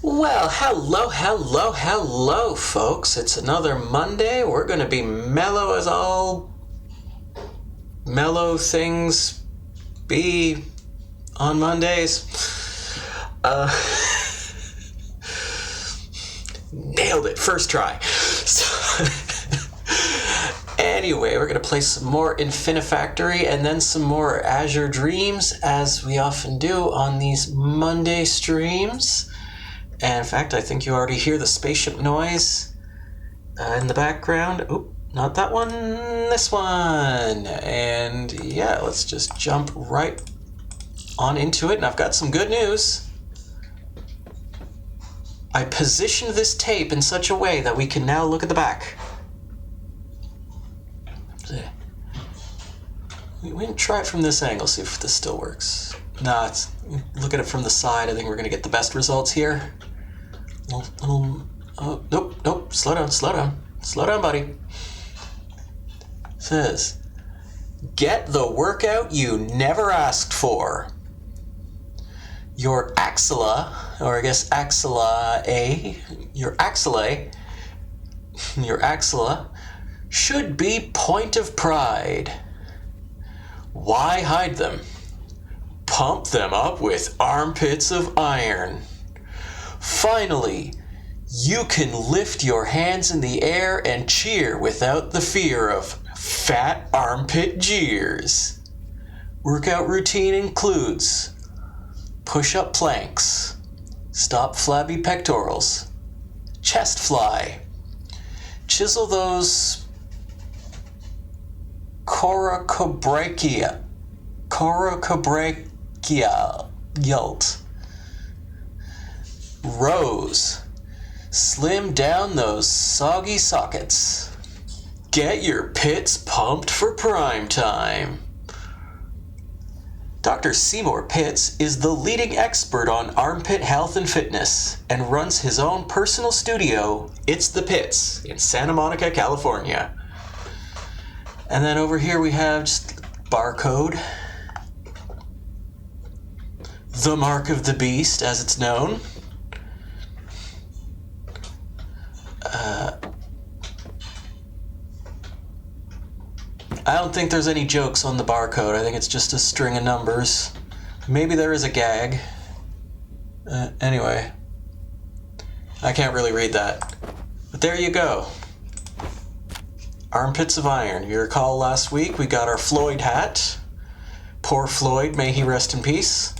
Well, hello, folks. It's another Monday. We're going to be mellow as all mellow things be on Mondays. Nailed it. First try. So, anyway, we're going to play some more Infinifactory and then some more Azure Dreams, as we often do on these Monday streams. And in fact, I think you already hear the spaceship noise in the background. Oh, not that one, this one. And yeah, let's just jump right on into it. And I've got some good news. I positioned this tape in such a way that we can now look at the back. We can try it from this angle, see if this still works. Nah, look at it from the side. I think we're going to get the best results here. Oh, nope, slow down, buddy. It says, get the workout you never asked for. Your axilla, or I guess your axilla should be point of pride. Why hide them? Pump them up with armpits of iron. Finally, you can lift your hands in the air and cheer without the fear of fat armpit jeers. Workout routine includes push-up planks, stop flabby pectorals, chest fly, chisel those coracobrachia yult. Rows. Slim down those soggy sockets. Get your pits pumped for prime time. Dr. Seymour Pitts is the leading expert on armpit health and fitness and runs his own personal studio, It's the Pits, in Santa Monica, California. And then over here we have just barcode. The mark of the beast, as it's known. I don't think there's any jokes on the barcode. I think it's just a string of numbers. Maybe there is a gag. Anyway, I can't really read that. But there you go. Armpits of iron. You recall last week we got our Floyd hat. Poor Floyd, may he rest in peace.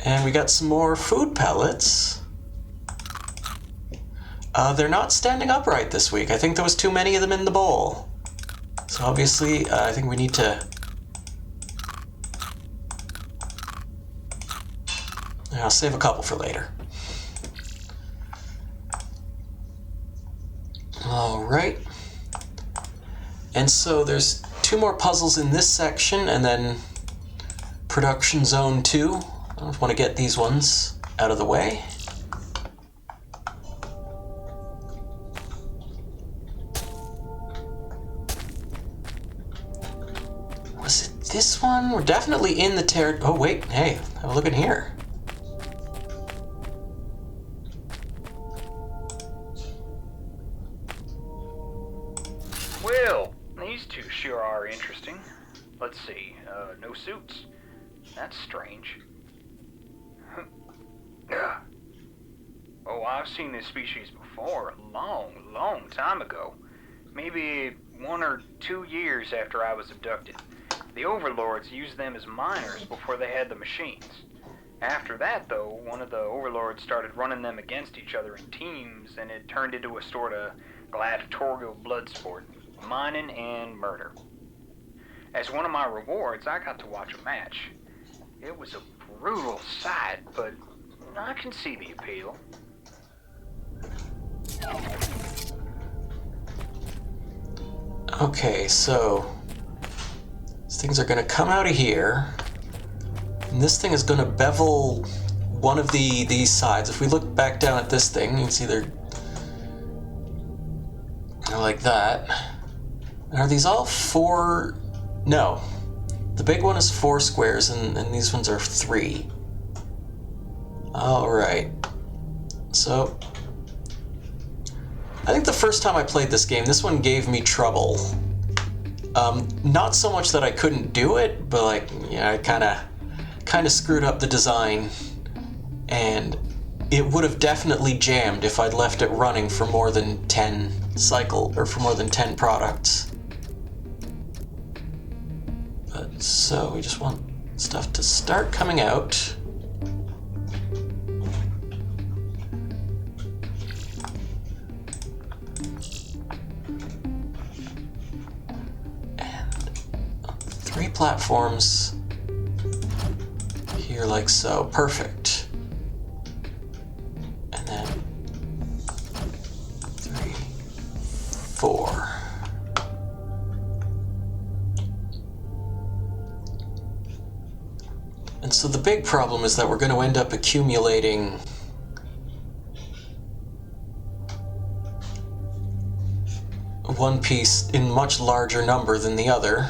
And we got some more food pellets. They're not standing upright this week. I think there was too many of them in the bowl. So obviously, I think we need to... I'll save a couple for later. Alright. And so there's 2 more puzzles in this section, and then Production Zone 2. I just want to get these ones out of the way. Was it this one? We're definitely in the Oh wait, hey, have a look in here. Well, these two sure are interesting. Let's see, no suits. That's strange. Oh, I've seen this species before, a long time ago. Maybe 1 or 2 years after I was abducted. The overlords used them as miners before they had the machines. After that, though, one of the overlords started running them against each other in teams, and it turned into a sort of gladiatorial blood sport, mining and murder. As one of my rewards, I got to watch a match. It was a brutal sight, but I can see the appeal. Okay, so these things are going to come out of here, and this thing is going to bevel one of these sides. If we look back down at this thing, you can see they're like that. Are these all 4? No. The big one is 4 squares, and these ones are 3. Alright. So, I think the first time I played this game, this one gave me trouble. Not so much that I couldn't do it, but like, yeah, I kind of screwed up the design, and it would have definitely jammed if I'd left it running for more than 10 for more than 10 products. But so we just want stuff to start coming out. Three platforms here like so. Perfect. And then 3, 4. And so the big problem is that we're going to end up accumulating one piece in much larger number than the other.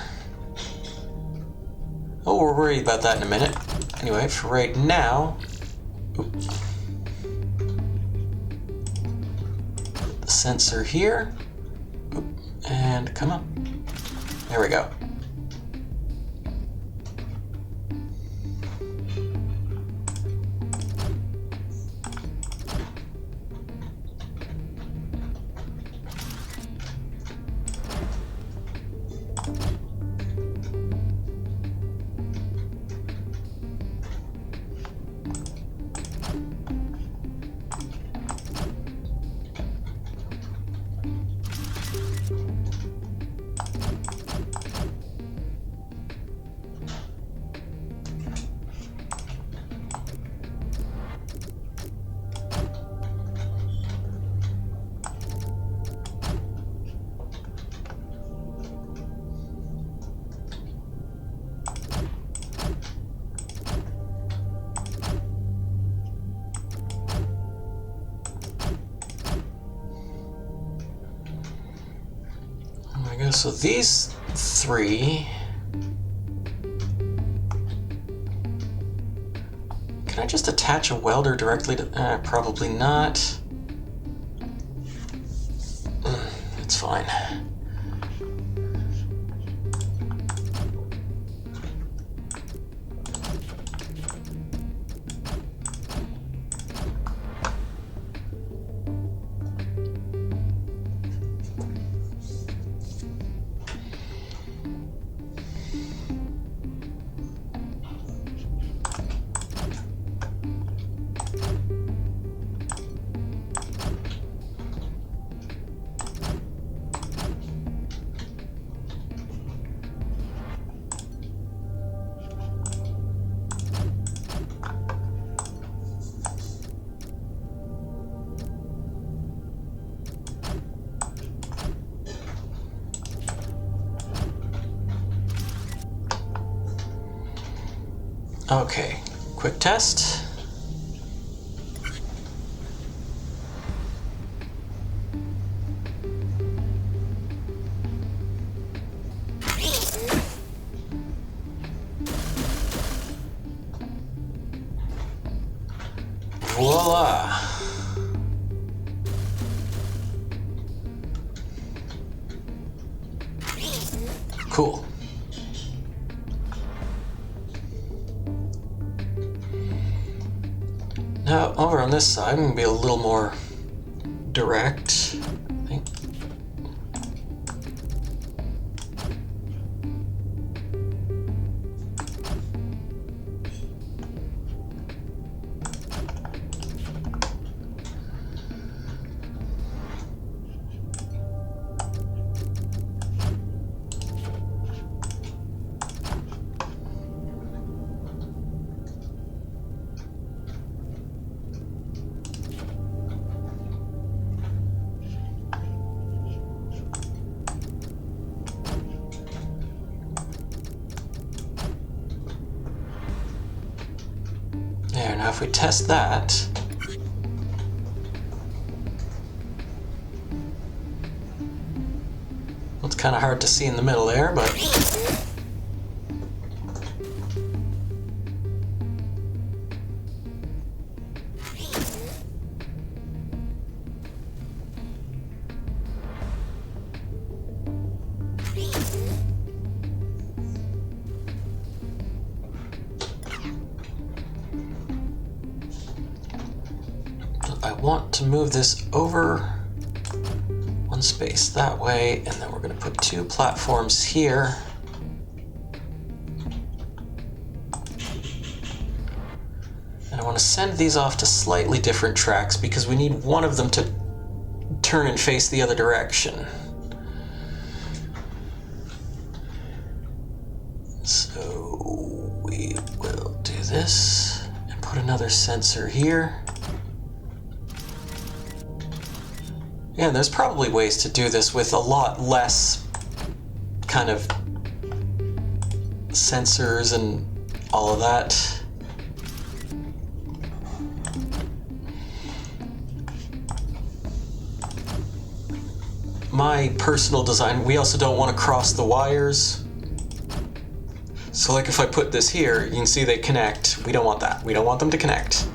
Oh, we're worried about that in a minute. Anyway, for right now... Oops. The sensor here. Oop, and come on. There we go. So these 3... Can I just attach a welder directly to... probably not. It's fine. Okay, quick test. Voila! Cool. Now, over on this side, I'm going to be a little more direct, I think. There, now if we test that, well, it's kind of hard to see in the middle there, but want to move this over one space that way, and then we're going to put 2 platforms here. And I want to send these off to slightly different tracks because we need one of them to turn and face the other direction. So we will do this and put another sensor here. Yeah, there's probably ways to do this with a lot less kind of sensors and all of that. My personal design, we also don't want to cross the wires. So like if I put this here, you can see they connect. We don't want that. We don't want them to connect.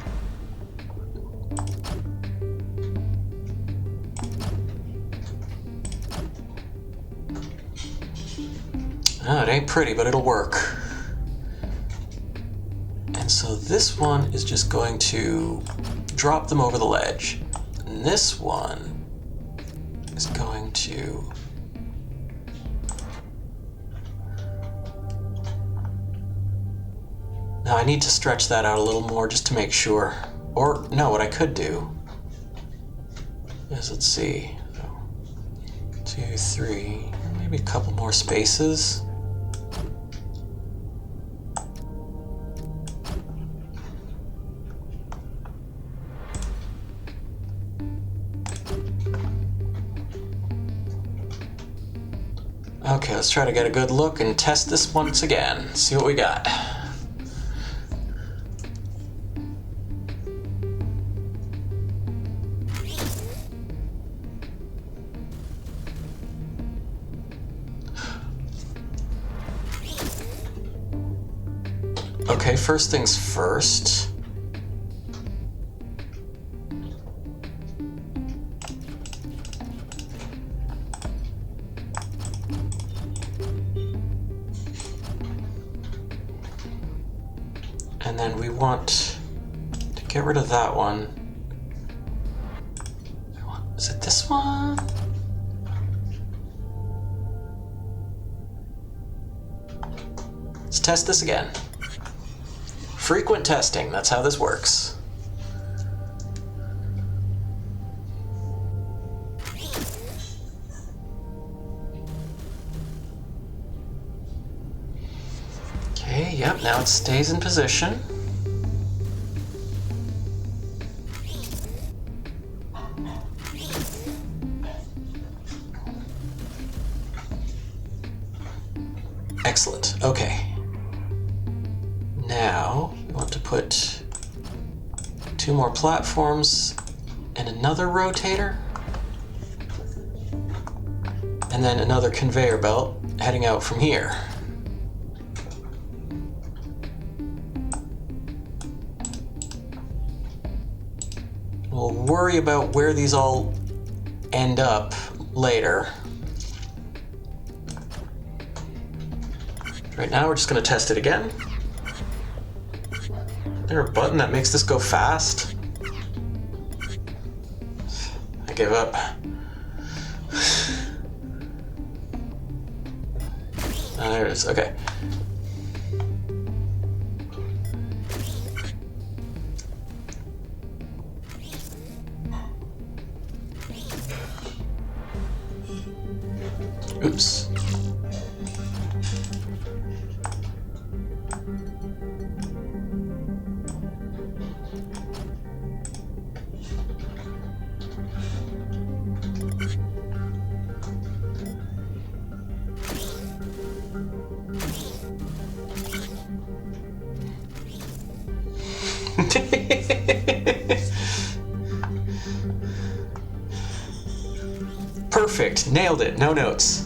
Oh, it ain't pretty, but it'll work. And so this one is just going to drop them over the ledge. And this one is going to now I need to stretch that out a little more just to make sure. Or no, what I could do is, let's see, 2, 3, maybe a couple more spaces. Okay, let's try to get a good look and test this once again. See what we got. Okay, first things first. And then we want to get rid of that one. Is it this one? Let's test this again. Frequent testing, that's how this works. Okay, yep, now it stays in position. Excellent, okay. Now, we want to put 2 more platforms and another rotator. And then another conveyor belt heading out from here. We'll worry about where these all end up later. Right now, we're just going to test it again. Is there a button that makes this go fast? I give up. Oh, there it is. Okay. Oops. Perfect. Nailed it. No notes.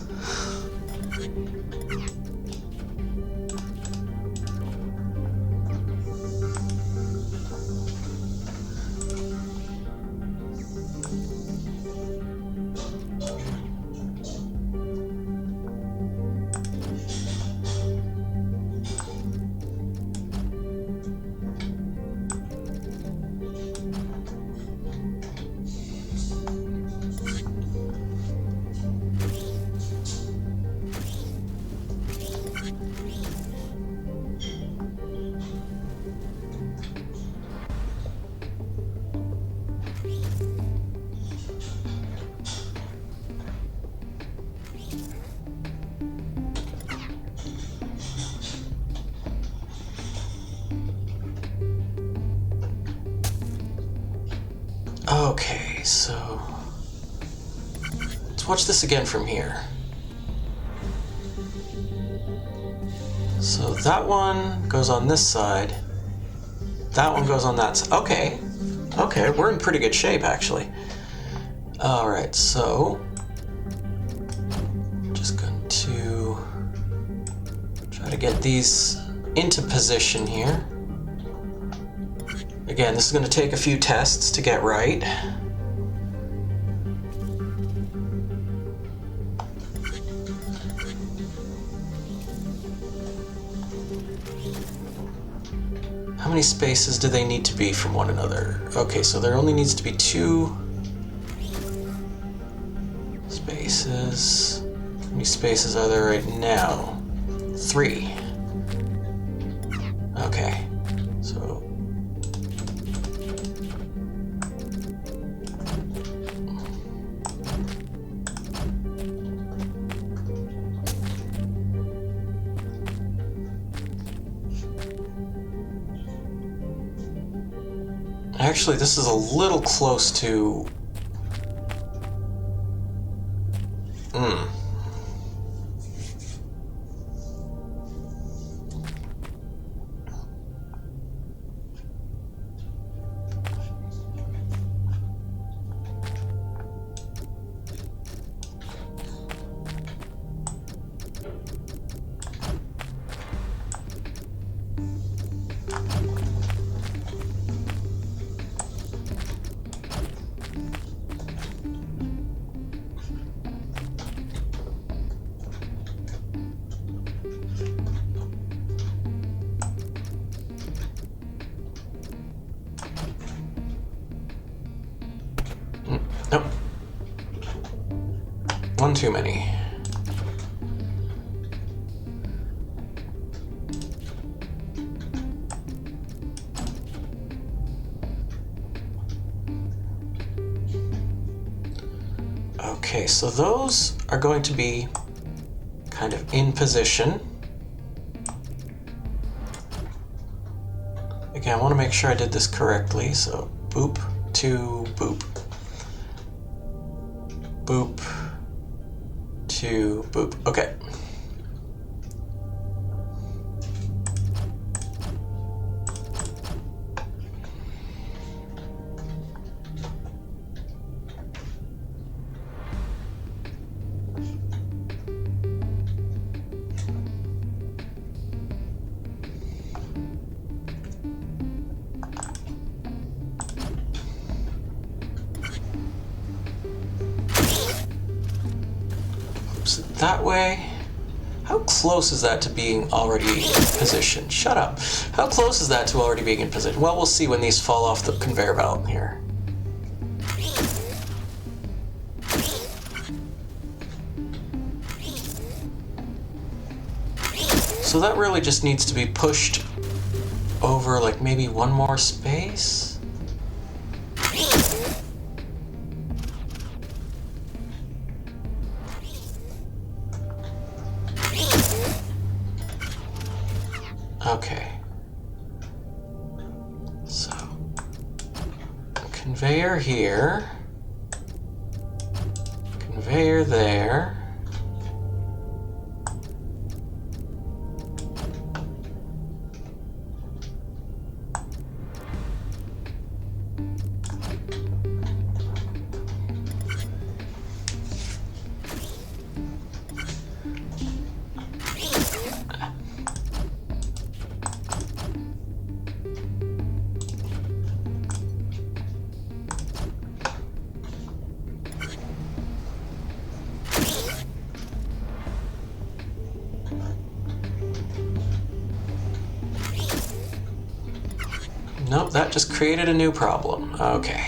Okay, so let's watch this again from here. So that one goes on this side. That one goes on that side. Okay. Okay, we're in pretty good shape, actually. Alright, so just going to try to get these into position here. Again, this is going to take a few tests to get right. How many spaces do they need to be from one another? Okay, so there only needs to be 2 spaces. How many spaces are there right now? 3. Okay, so actually, this is a little close to... Nope. One too many. Okay, so those are going to be kind of in position. Again, I want to make sure I did this correctly, so boop to boop. Boop to boop. Okay. That way. How close is that to being already in position? Shut up. How close is that to already being in position? Well, we'll see when these fall off the conveyor belt here. So that really just needs to be pushed over like maybe one more space. Okay, so conveyor here, conveyor there. Nope, that just created a new problem. Okay.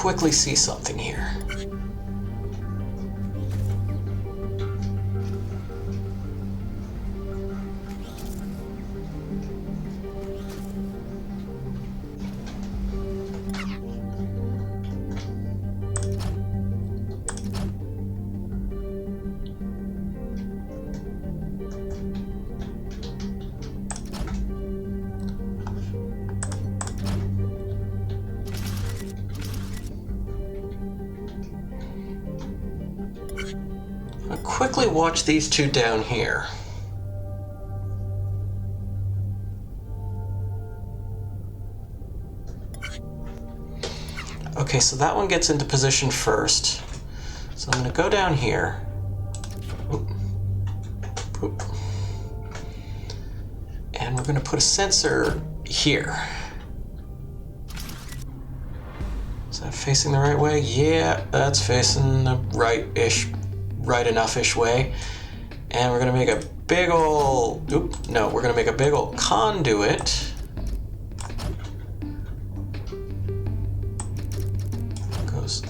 quickly see something here. I'll quickly watch these two down here. Okay, so that one gets into position first. So I'm going to go down here. Oop. Oop. And we're going to put a sensor here. Is that facing the right way? Yeah, that's facing the right enough-ish way. And we're going to make a big ol', we're going to make a big ol' conduit. Goes.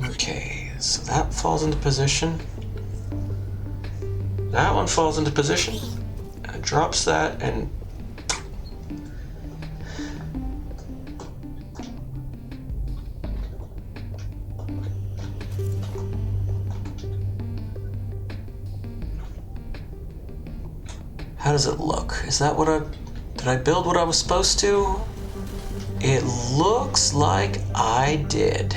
Okay, so that falls into position. That one falls into position. It drops that and how does it look? Is that what did I build what I was supposed to? It looks like I did.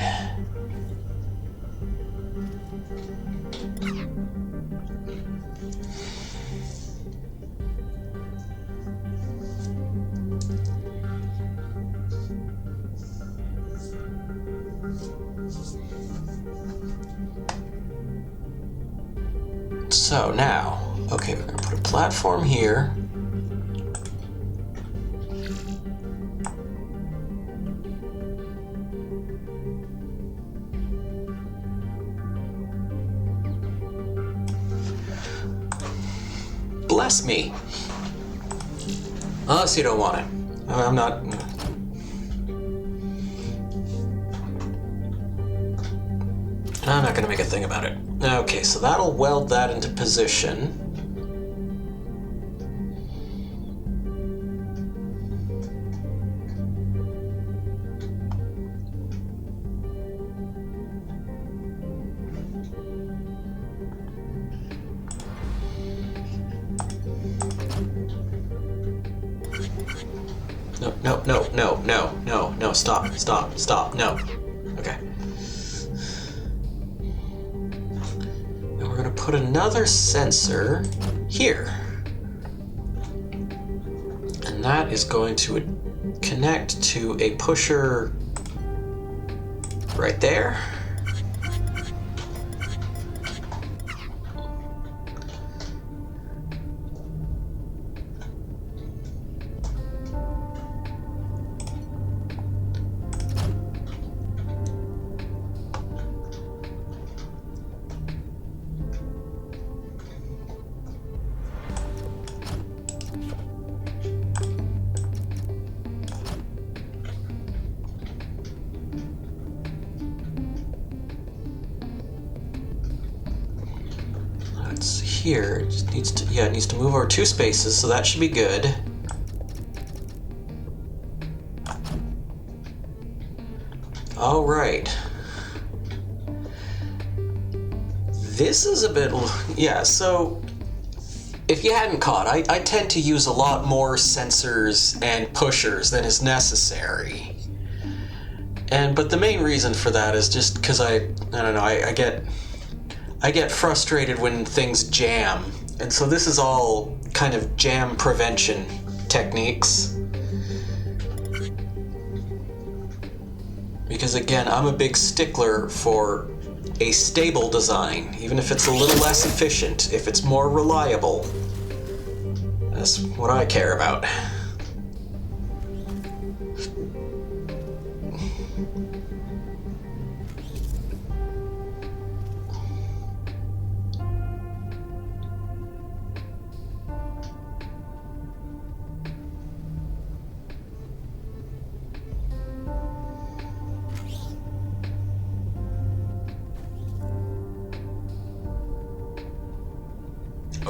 So now, okay, we're gonna put a platform here. Bless me. Unless you don't want it. I'm not. I'm not gonna make a thing about it. Okay, so that'll weld that into position. No, stop, no. Okay. And we're gonna put another sensor here. And that is going to connect to a pusher right there. Here, it just needs to, it needs to move over 2 spaces, so that should be good. All right. This is a bit, so if you hadn't caught, I tend to use a lot more sensors and pushers than is necessary. But the main reason for that is just because I don't know, I get frustrated when things jam, and so this is all kind of jam prevention techniques. Because again, I'm a big stickler for a stable design, even if it's a little less efficient, if it's more reliable. That's what I care about.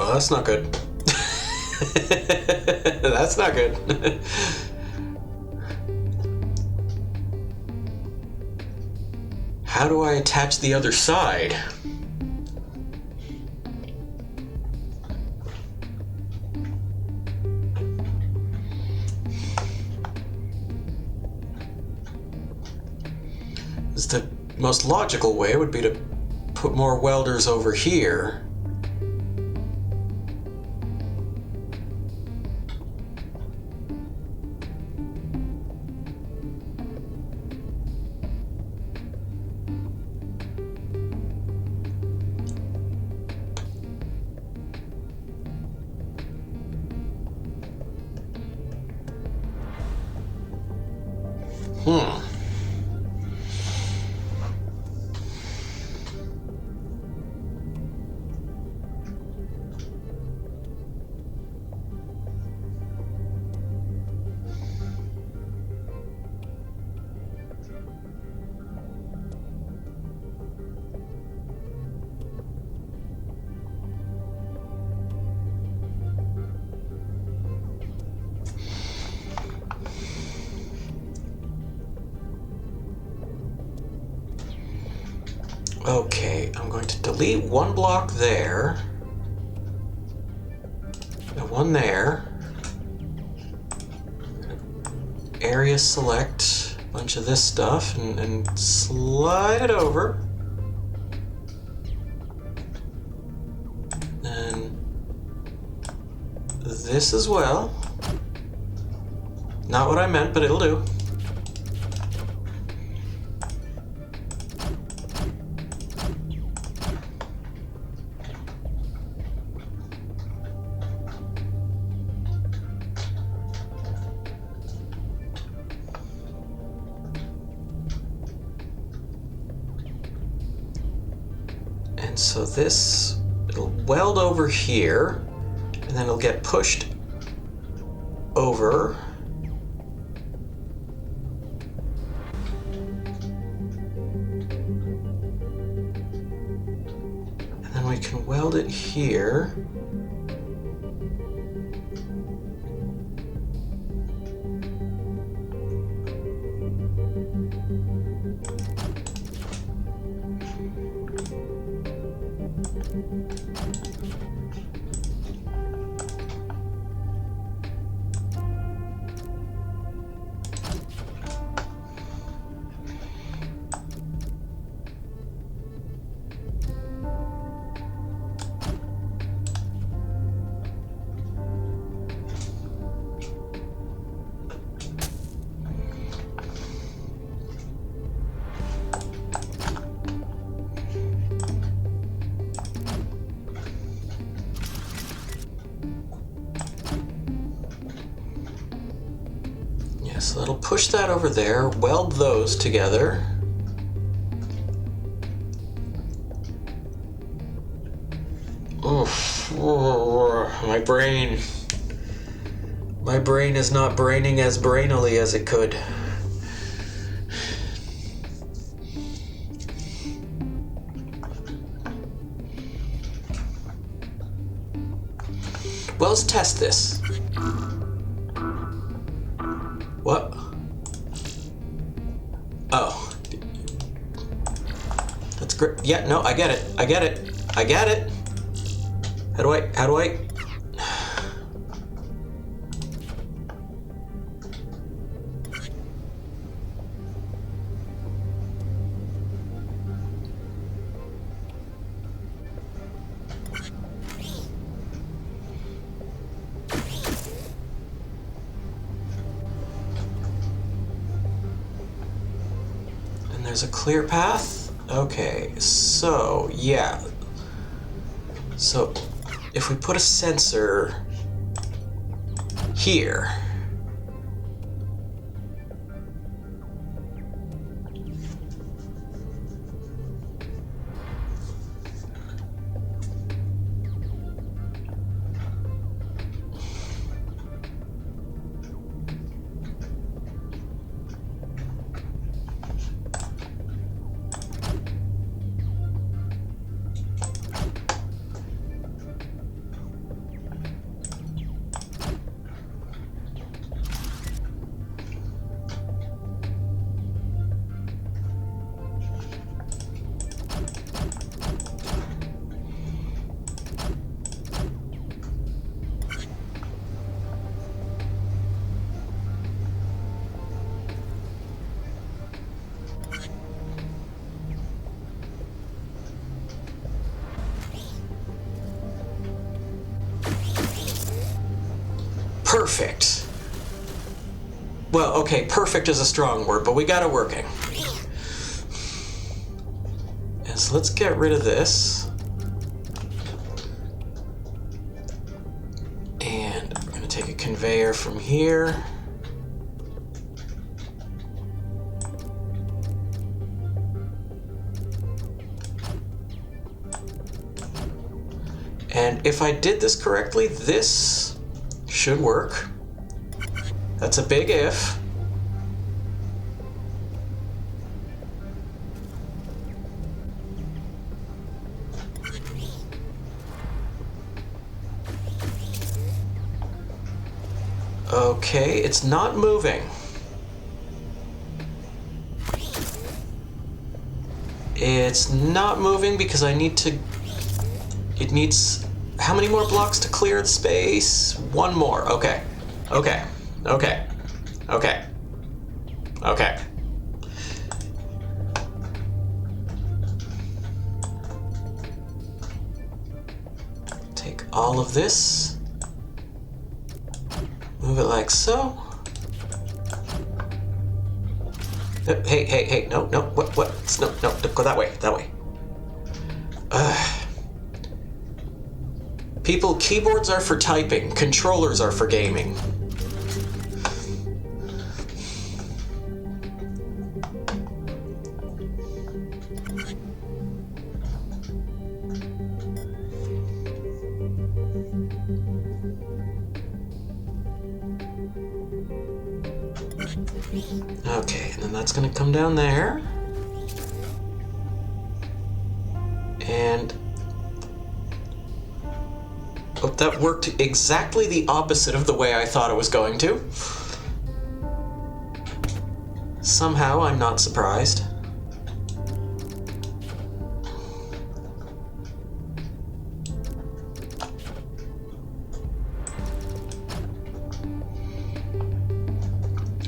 Oh, that's not good. That's not good. How do I attach the other side? The most logical way would be to put more welders over here. Okay, I'm going to delete one block there, and one there. Area select a bunch of this stuff and slide it over. And this as well. Not what I meant, but it'll do. So this, it'll weld over here, and then it'll get pushed over. And then we can weld it here. So that'll push that over there, weld those together. Oof. My brain is not braining as brainily as it could. Well, let's test this. What? Oh. That's great. Yeah, no, I get it. I get it. I get it. How do I? And there's a clear path. Okay, so yeah. So if we put a sensor here, perfect. Well, okay, perfect is a strong word, but we got it working. And so let's get rid of this. And we're going to take a conveyor from here. And if I did this correctly, this should work. That's a big if. Okay, it's not moving. It's not moving because I need to... It needs... How many more blocks to clear the space? One more. Okay. Okay. Okay. Okay. Okay. Take all of this. Move it like so. Hey, hey, hey, no, no, what? No, no, go that way, that way. People, keyboards are for typing, controllers are for gaming. Okay, and then that's gonna come down there. And oh, that worked exactly the opposite of the way I thought it was going to. Somehow, I'm not surprised.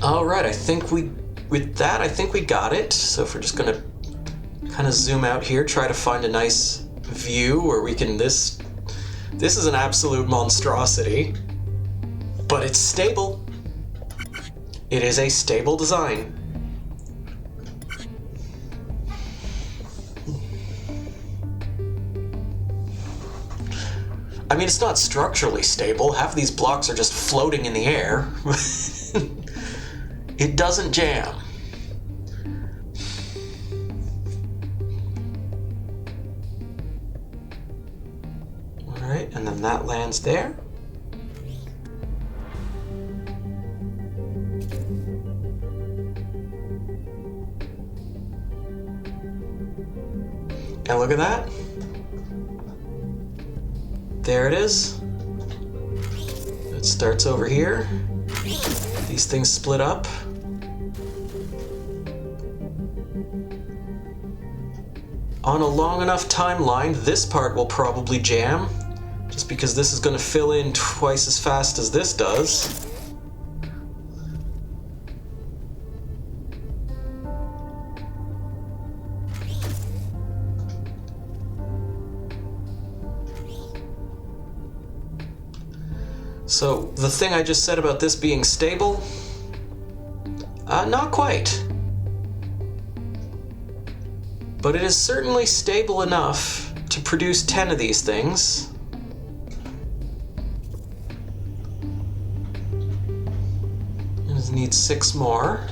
All right, I think with that, I think we got it. So if we're just gonna kind of zoom out here, try to find a nice view where we can, this is an absolute monstrosity, but it's stable. It is a stable design. I mean, it's not structurally stable. Half of these blocks are just floating in the air. It doesn't jam. All right, and then that lands there. And look at that. There it is. It starts over here. These things split up. On a long enough timeline, this part will probably jam, just because this is going to fill in twice as fast as this does. So the thing I just said about this being stable, not quite. But it is certainly stable enough to produce 10 of these things. It needs 6 more.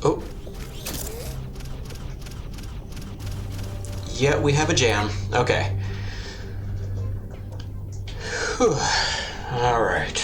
Oh. Yeah, we have a jam. Okay. Whew. All right.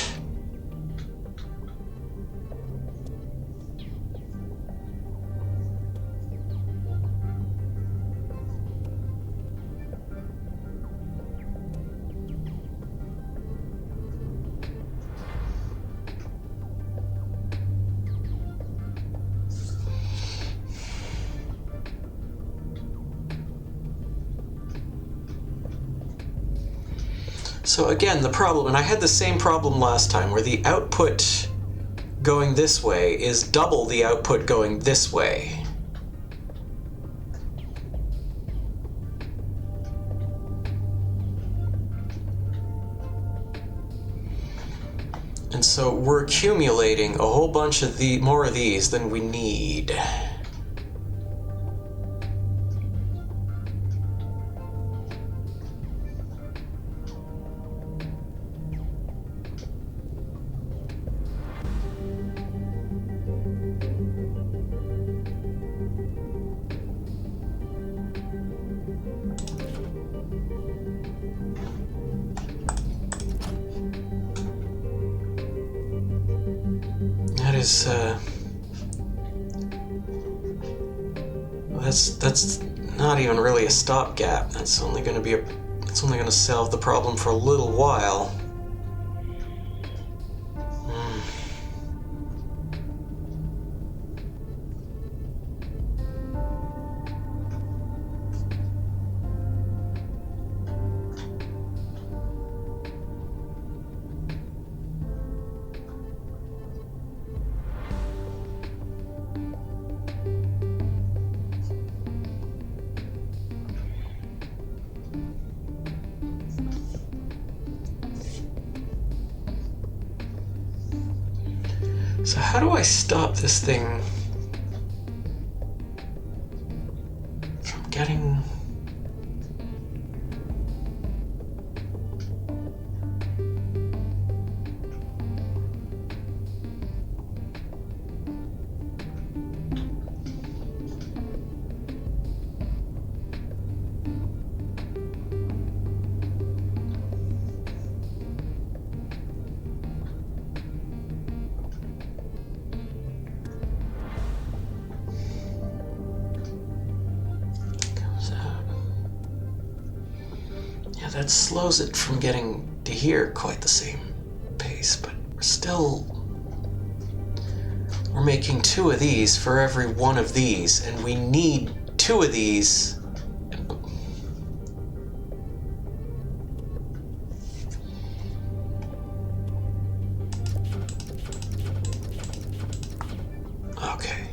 So again, the problem, and I had the same problem last time, where the output going this way is double the output going this way. And so we're accumulating a whole bunch of more of these than we need. That is, that's not even really a stopgap. That's only going to be it's only going to solve the problem for a little while. So how do I stop this thing from getting... that slows it from getting to here quite the same pace, but we're making 2 of these for every 1 of these, and we need 2 of these. Okay.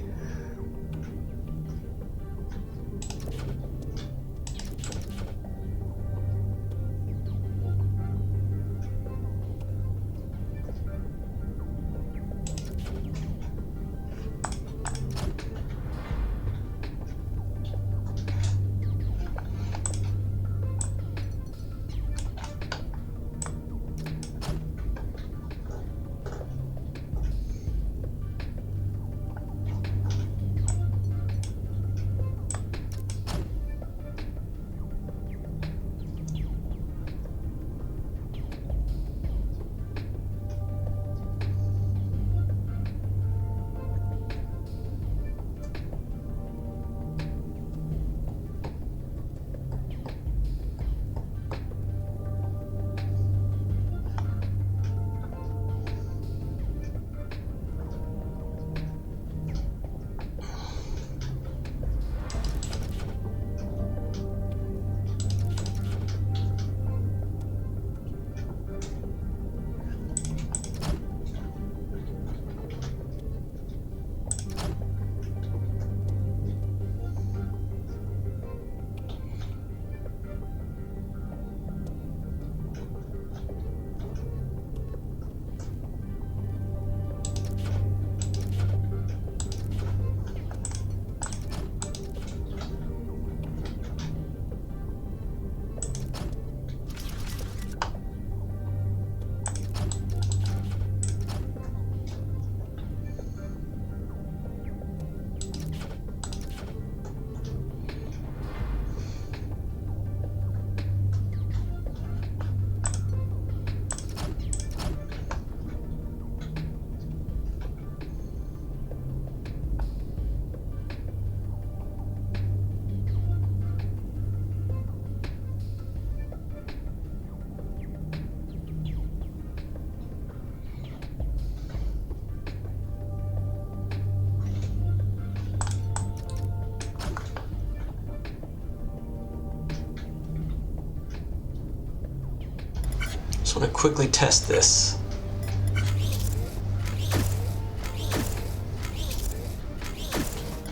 Just want to quickly test this.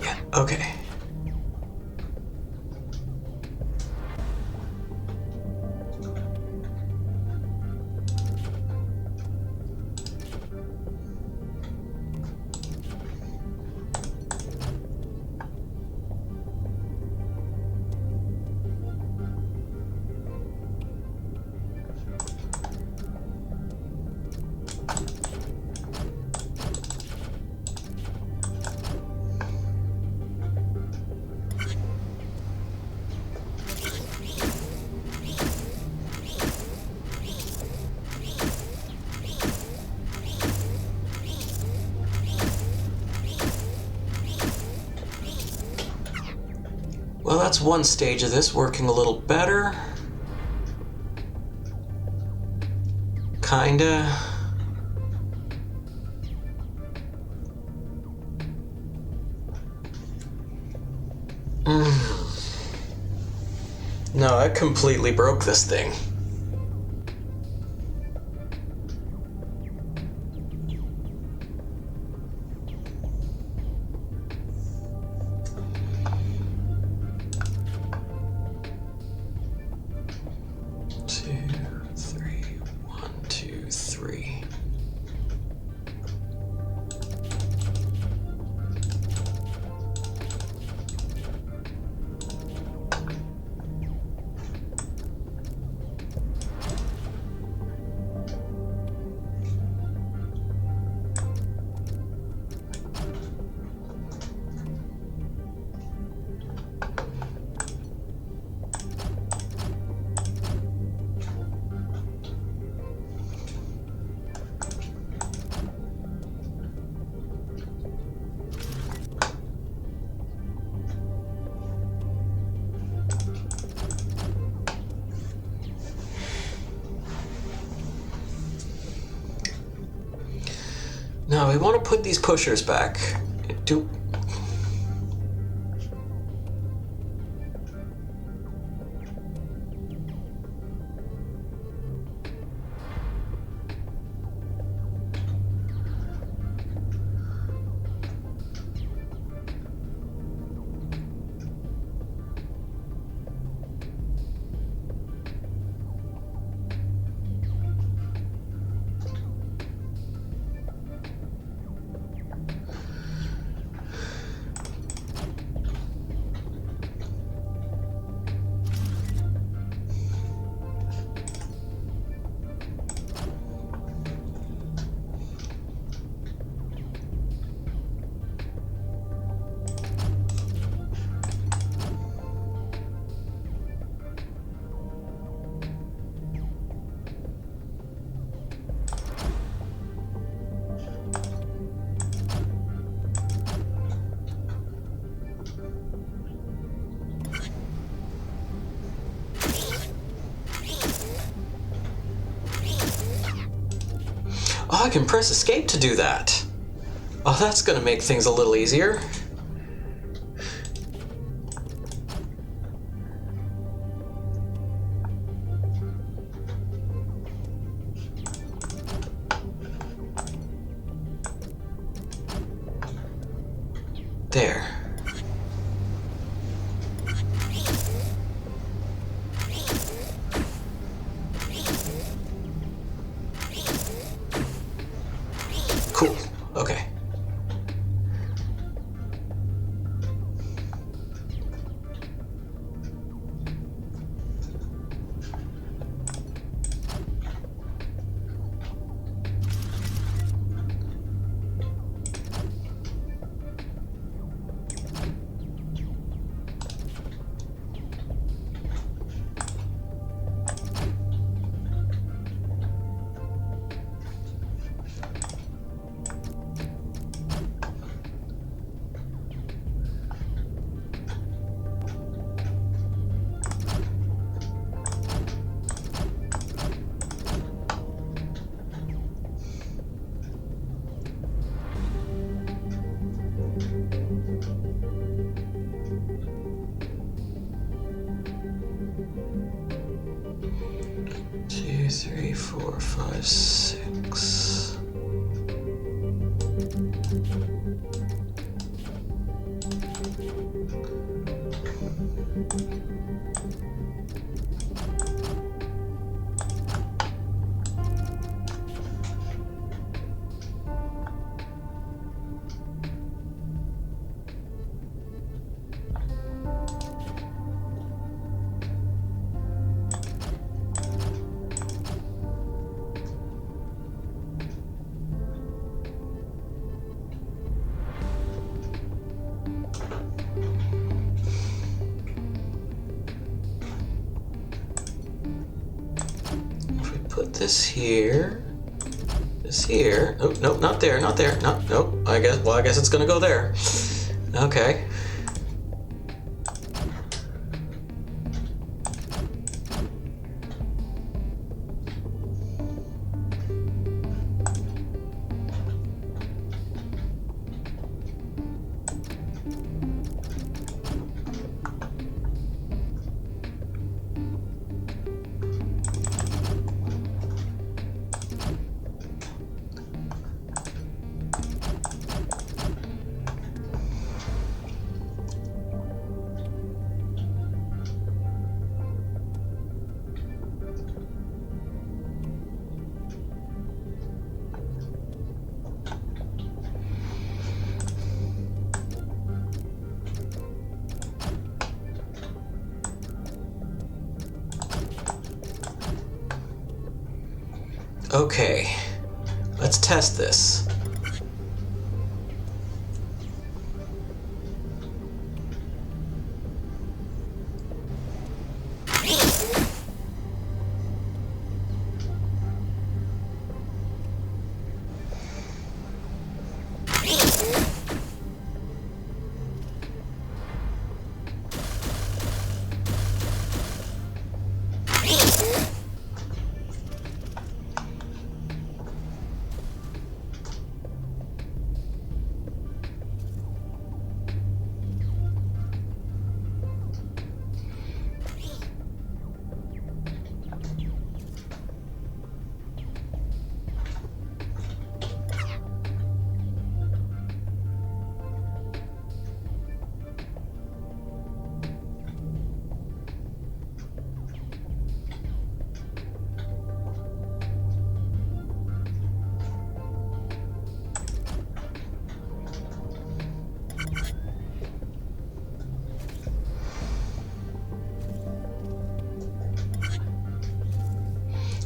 Yeah, okay. Well, that's one stage of this working a little better. Kinda. No, I completely broke this thing. Now we want to put these pushers back. Oh, I can press escape to do that. Oh, that's gonna make things a little easier. There. Cool. Okay. 2, 3, 4, 5, 6. Put this here. This here. Oh, nope, not there, not there. No, nope. I guess it's gonna go there. Okay. Okay, let's test this.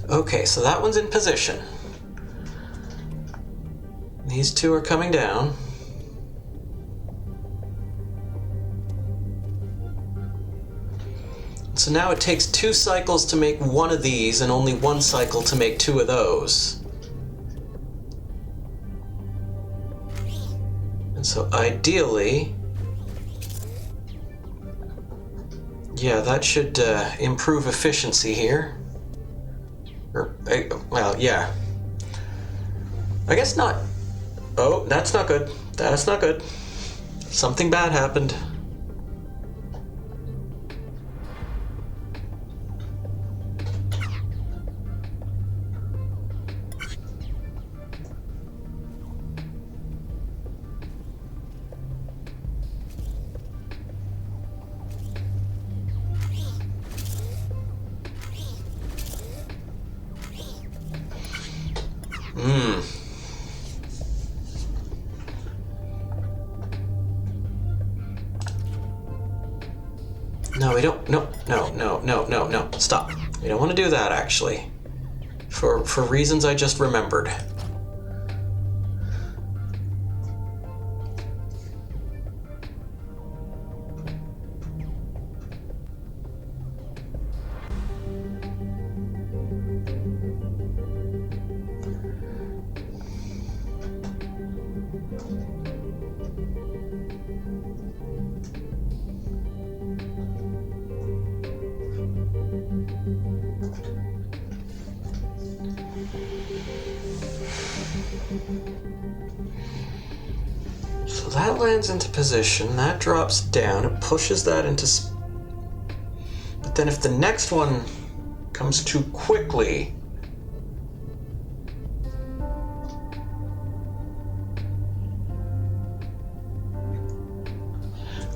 Okay, so that one's in position. These two are coming down. So now it takes 2 cycles to make one of these and only 1 cycle to make 2 of those. And so ideally, yeah, that should improve efficiency here. Or, well, yeah. I guess not. Oh, that's not good. That's not good. Something bad happened. No, we don't. No. Stop. We don't want to do that, actually. For reasons I just remembered. So that lands into position, that drops down, it pushes that into... But then if the next one comes too quickly,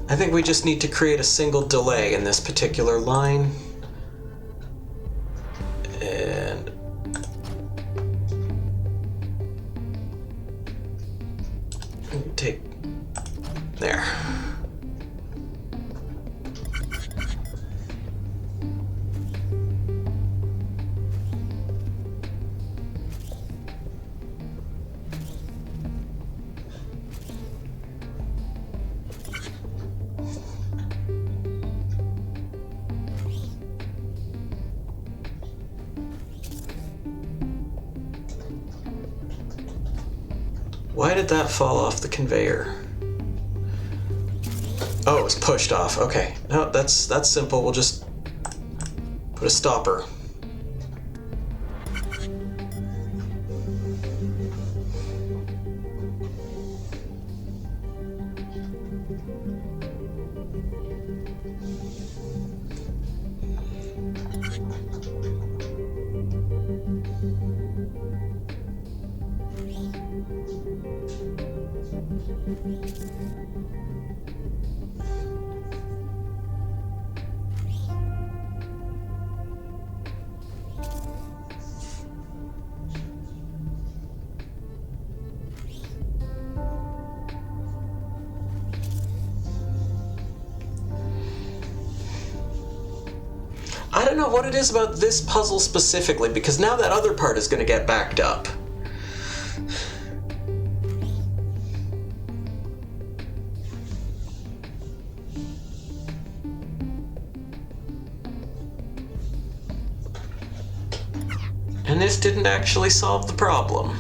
I think we just need to create a single delay in this particular line. And take there. Why did that fall off the conveyor? Oh, it was pushed off. Okay. No, that's simple. We'll just put a stopper. I don't know what it is about this puzzle specifically, because now that other part is going to get backed up. And this didn't actually solve the problem.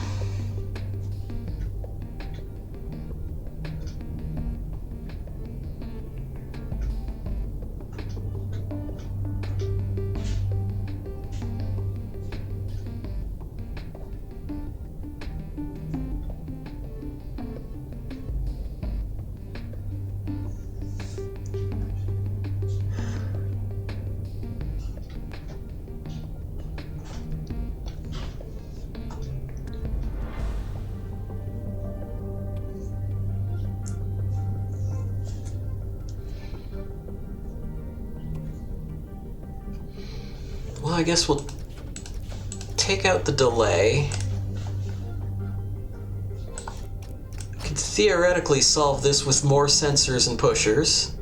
Well, I guess we'll take out the delay. I could theoretically solve this with more sensors and pushers.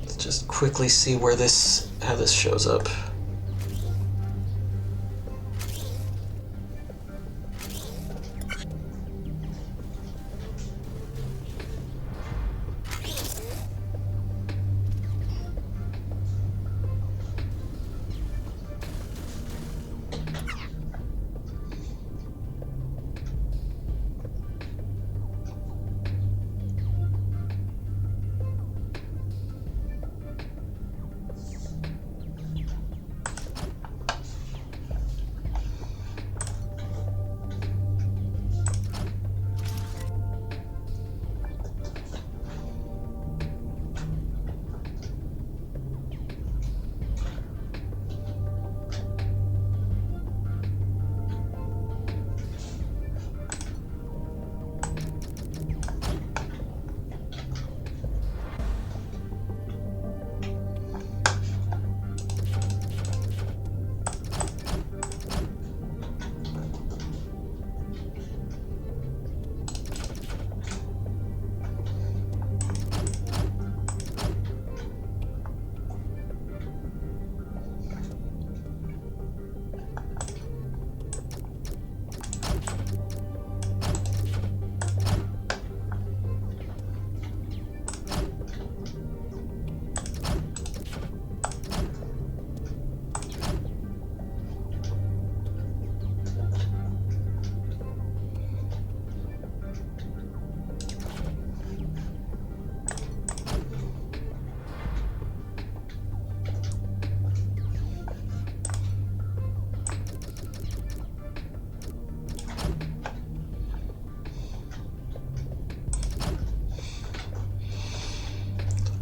Let's just quickly see where how this shows up.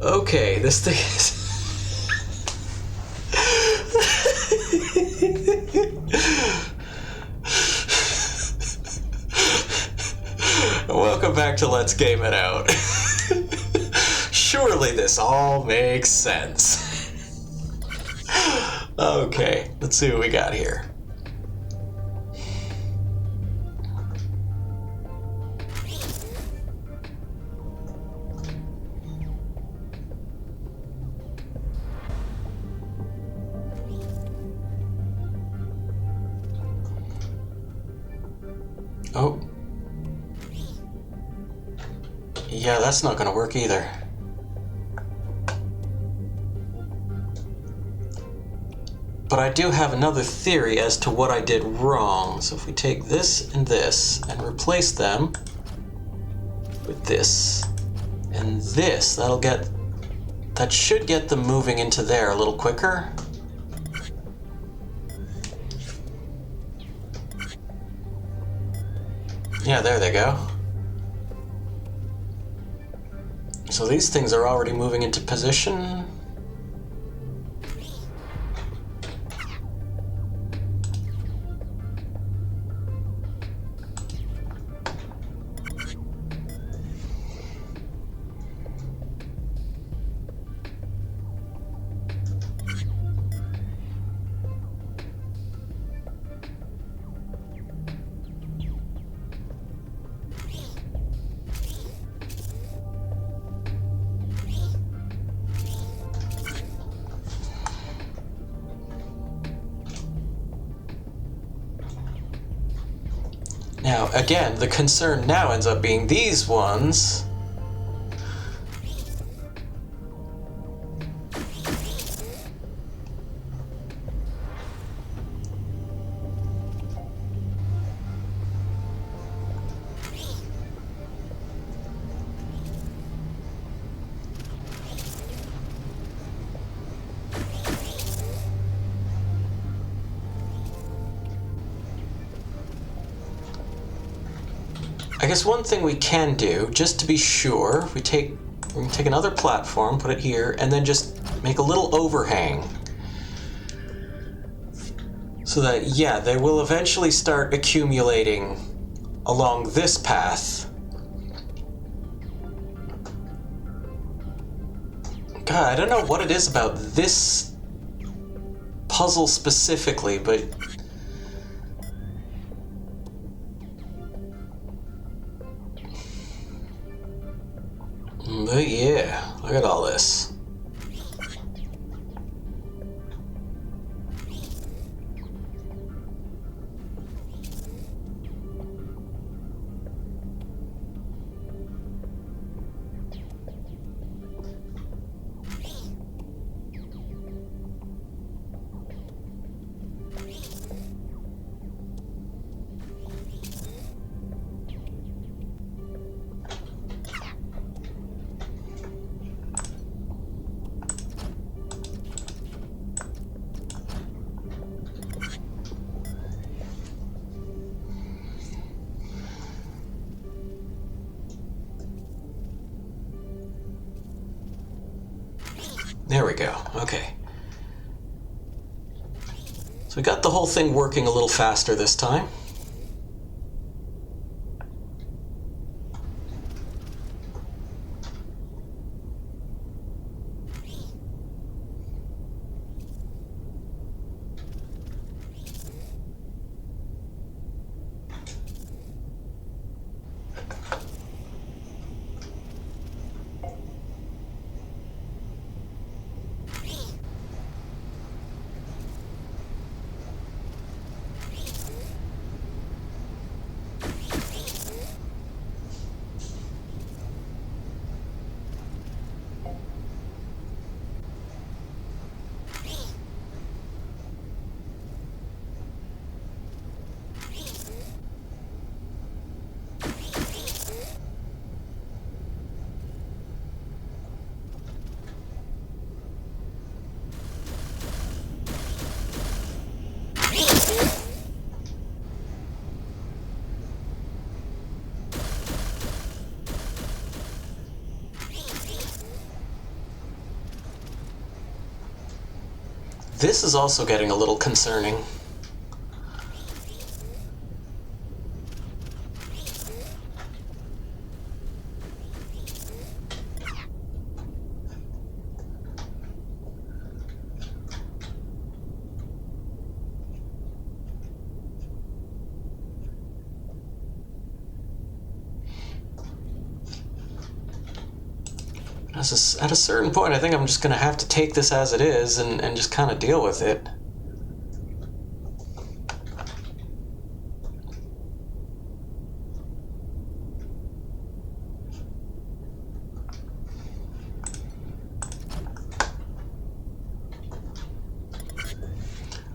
Okay, this thing is... to Let's Game It Out. Surely this all makes sense. Okay, let's see what we got here. Oh. Yeah, that's not gonna work either. But I do have another theory as to what I did wrong. So if we take this and replace them with this and this, that should get them moving into there a little quicker. Yeah, there they go. So these things are already moving into position. Now, again, the concern now ends up being these ones. I guess one thing we can do, just to be sure, we can take another platform, put it here, and then just make a little overhang. So that, yeah, they will eventually start accumulating along this path. God, I don't know what it is about this puzzle specifically, but yeah, look at all this. There we go. Okay. So we got the whole thing working a little faster this time. This is also getting a little concerning. At a certain point, I think I'm just going to have to take this as it is and just kind of deal with it.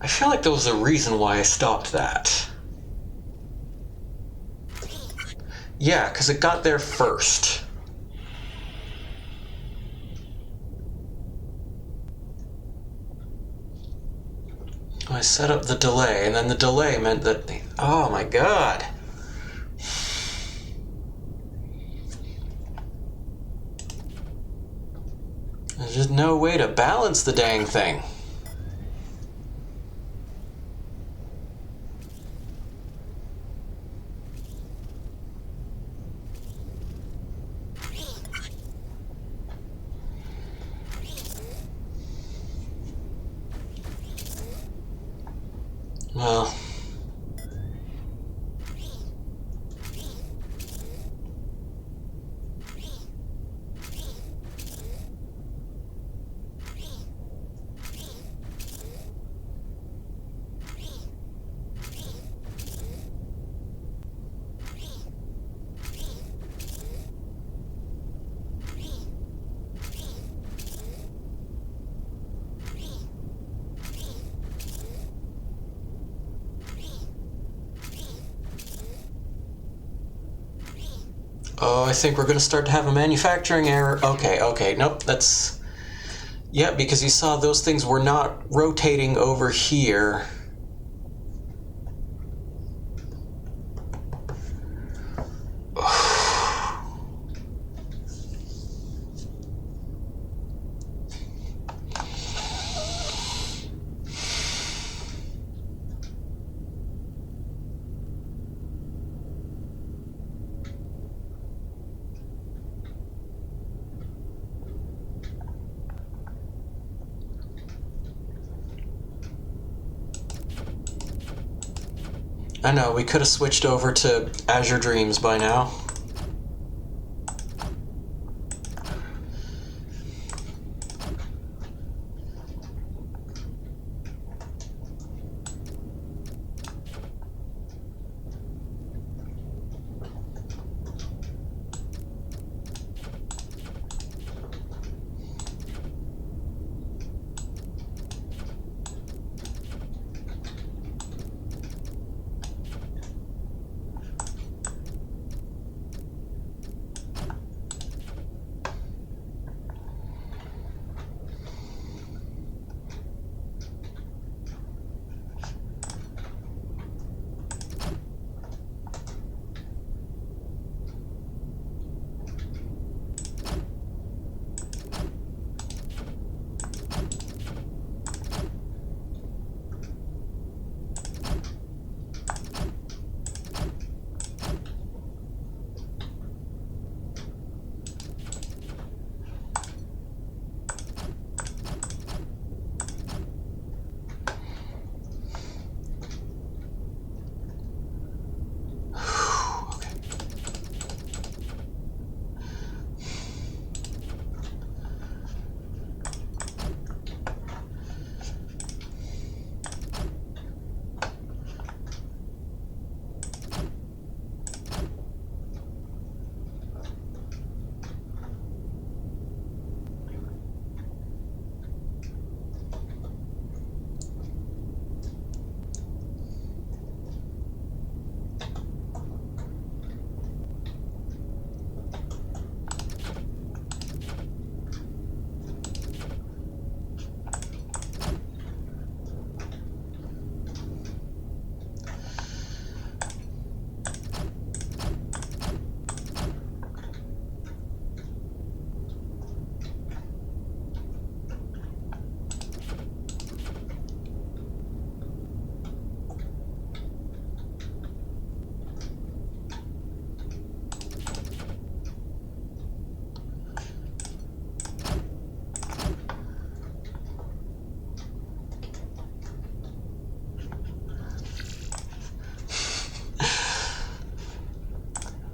I feel like there was a reason why I stopped that. Yeah, because it got there first. I set up the delay, and then the delay meant that... Oh my god! There's just no way to balance the dang thing. Well... Oh, I think we're going to start to have a manufacturing error. Okay, nope, that's... Yeah, because you saw those things were not rotating over here. I know, we could have switched over to Azure Dreams by now.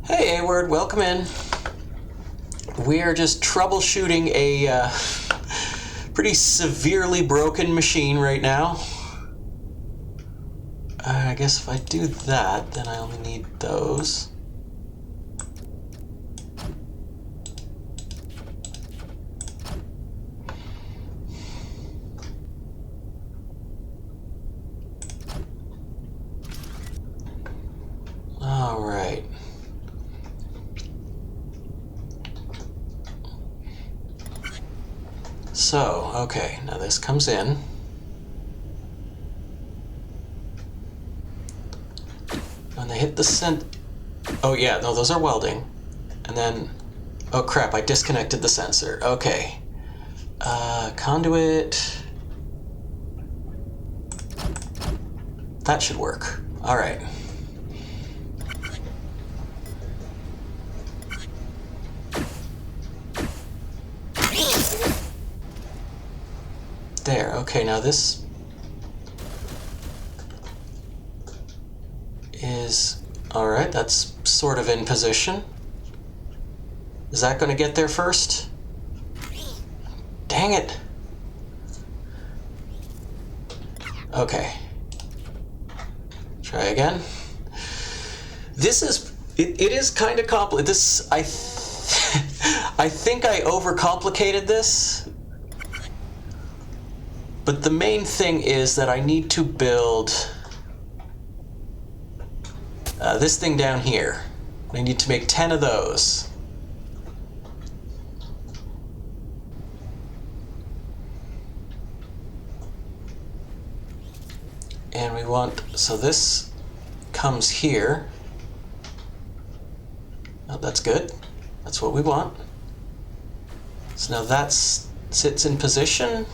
Hey, A-Word, welcome in. We are just troubleshooting a pretty severely broken machine right now. I guess if I do that, then I only need those. All right. So, okay, now this comes in. When they hit the oh yeah, no, those are welding. And then, oh crap, I disconnected the sensor. Okay. Conduit. That should work. All right. There, okay, now this is, all right, that's sort of in position. Is that going to get there first? Dang it. Okay. Try again. This is, it is kind of complicated. This, I think I overcomplicated this. But the main thing is that I need to build this thing down here. I need to make 10 of those. And we want, so this comes here. Oh, that's good. That's what we want. So now that sits in position.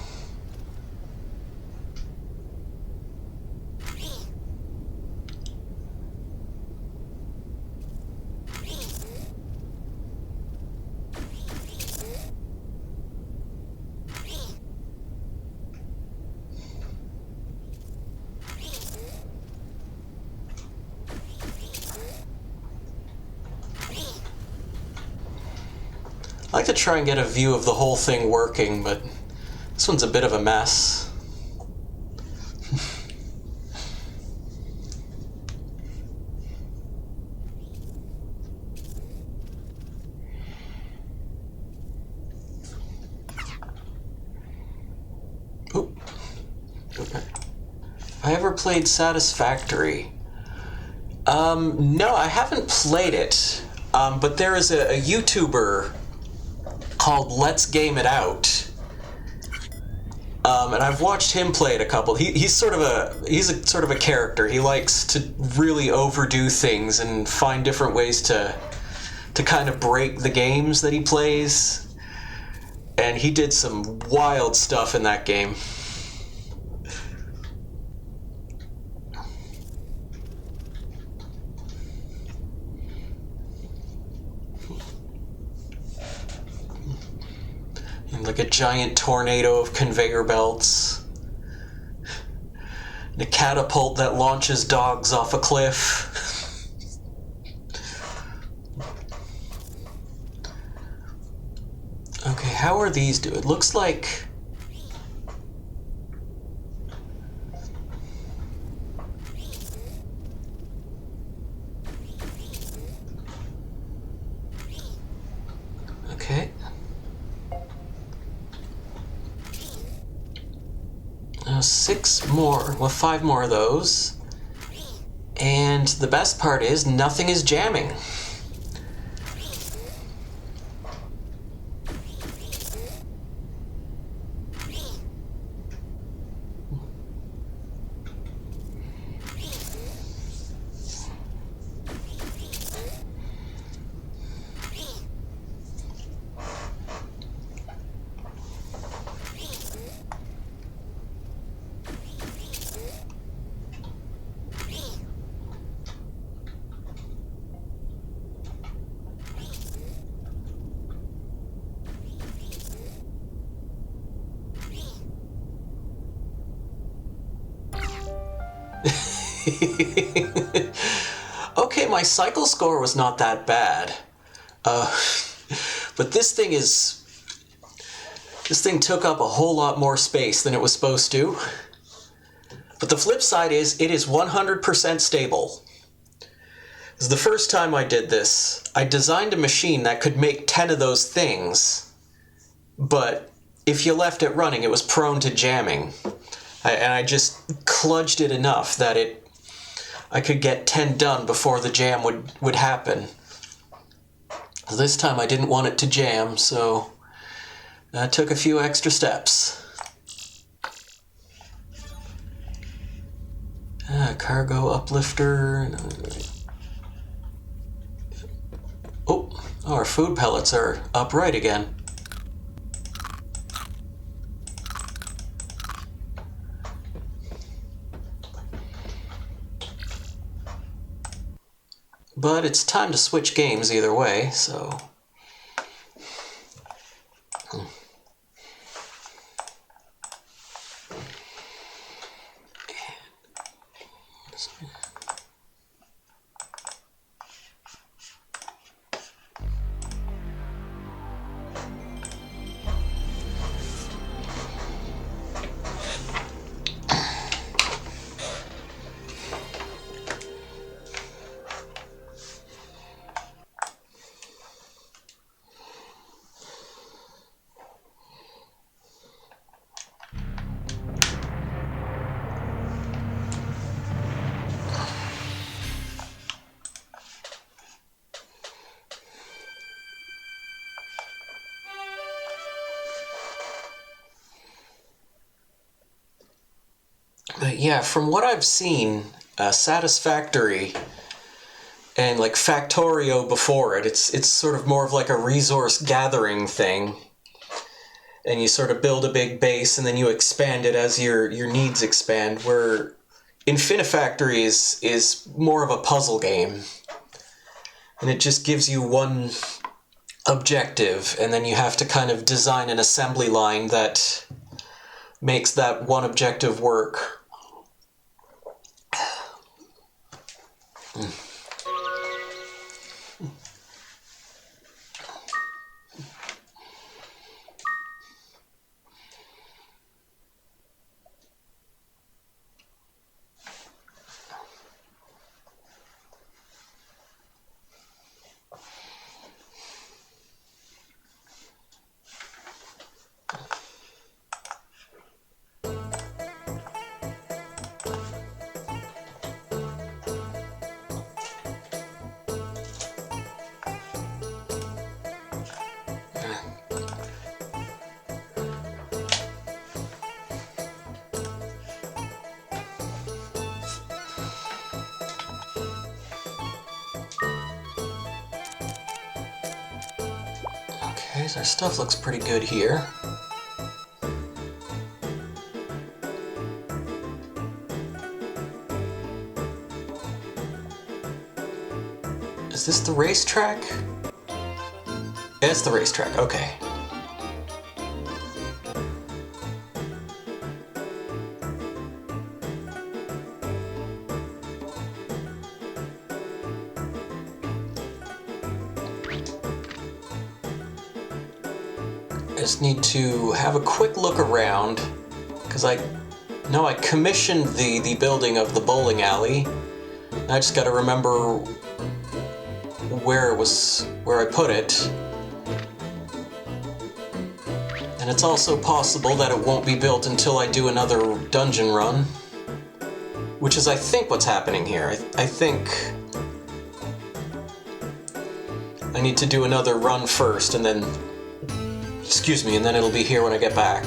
I like to try and get a view of the whole thing working, but this one's a bit of a mess. Oop. Okay. Have I ever played Satisfactory? No, I haven't played it, but there is a YouTuber called Let's Game It Out, and I've watched him play it a couple. He's sort of a character. He likes to really overdo things and find different ways to kind of break the games that he plays. And he did some wild stuff in that game. Like a giant tornado of conveyor belts. And a catapult that launches dogs off a cliff. Okay, how are these doing? It looks like... Okay. Now 6 more, well 5 more of those. And the best part is nothing is jamming. Okay, my cycle score was not that bad. But this thing took up a whole lot more space than it was supposed to. But the flip side is it is 100% stable. This is the first time I did this. I designed a machine that could make 10 of those things, but if you left it running, it was prone to jamming. And I just kludged it enough that I could get 10 done before the jam would happen. This time I didn't want it to jam, so I took a few extra steps. Cargo uplifter. Oh, our food pellets are upright again. But it's time to switch games either way, so... But yeah, from what I've seen, Satisfactory and like Factorio before it, it's sort of more of like a resource gathering thing. And you sort of build a big base and then you expand it as your needs expand, where Infinifactory is more of a puzzle game. And it just gives you one objective, and then you have to kind of design an assembly line that makes that one objective work. Okay, so our stuff looks pretty good here. Is this the racetrack? Yeah, it's the racetrack, okay. I just need to have a quick look around, because I know I commissioned the building of the bowling alley. I just gotta remember where I put it. And it's also possible that it won't be built until I do another dungeon run, which is, I think, what's happening here. I think I need to do another run first, and then, excuse me, and then it'll be here when I get back.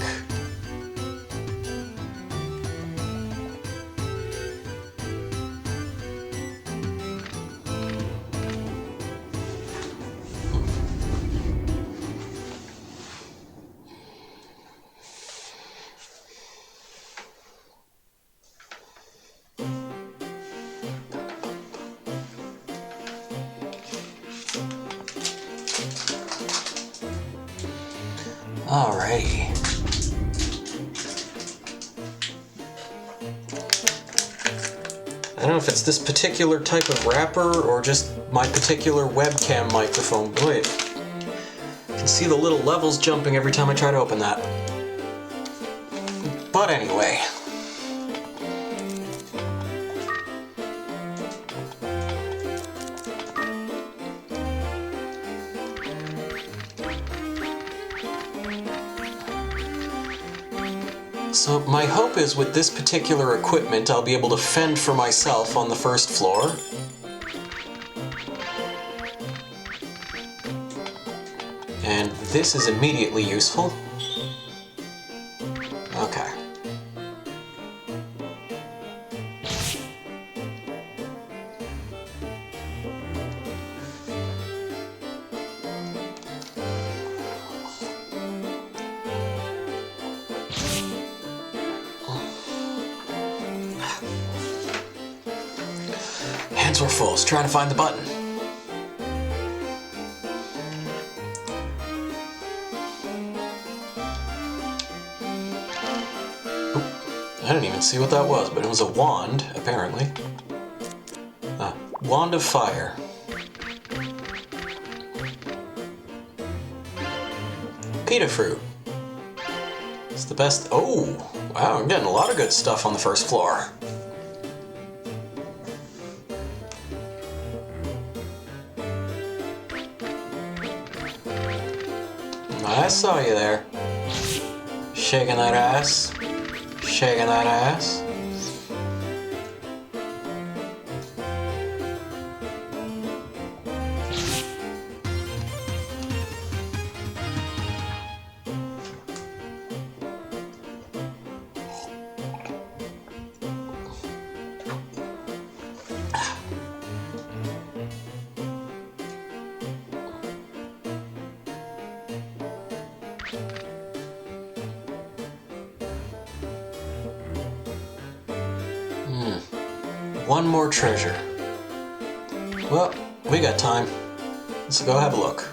Alrighty. I don't know if it's this particular type of wrapper or just my particular webcam microphone. Boy, it can see the little levels jumping every time I try to open that. But anyway. So my hope is with this particular equipment I'll be able to fend for myself on the first floor. And this is immediately useful. Okay. Hands were full, just trying to find the button. I didn't even see what that was, but it was a wand, apparently. Wand of fire. Pita fruit. It's the best. Oh, wow, I'm getting a lot of good stuff on the first floor. I saw you there. Shaking that ass. Shaking that ass. One more treasure. Well, we got time. Let's go have a look.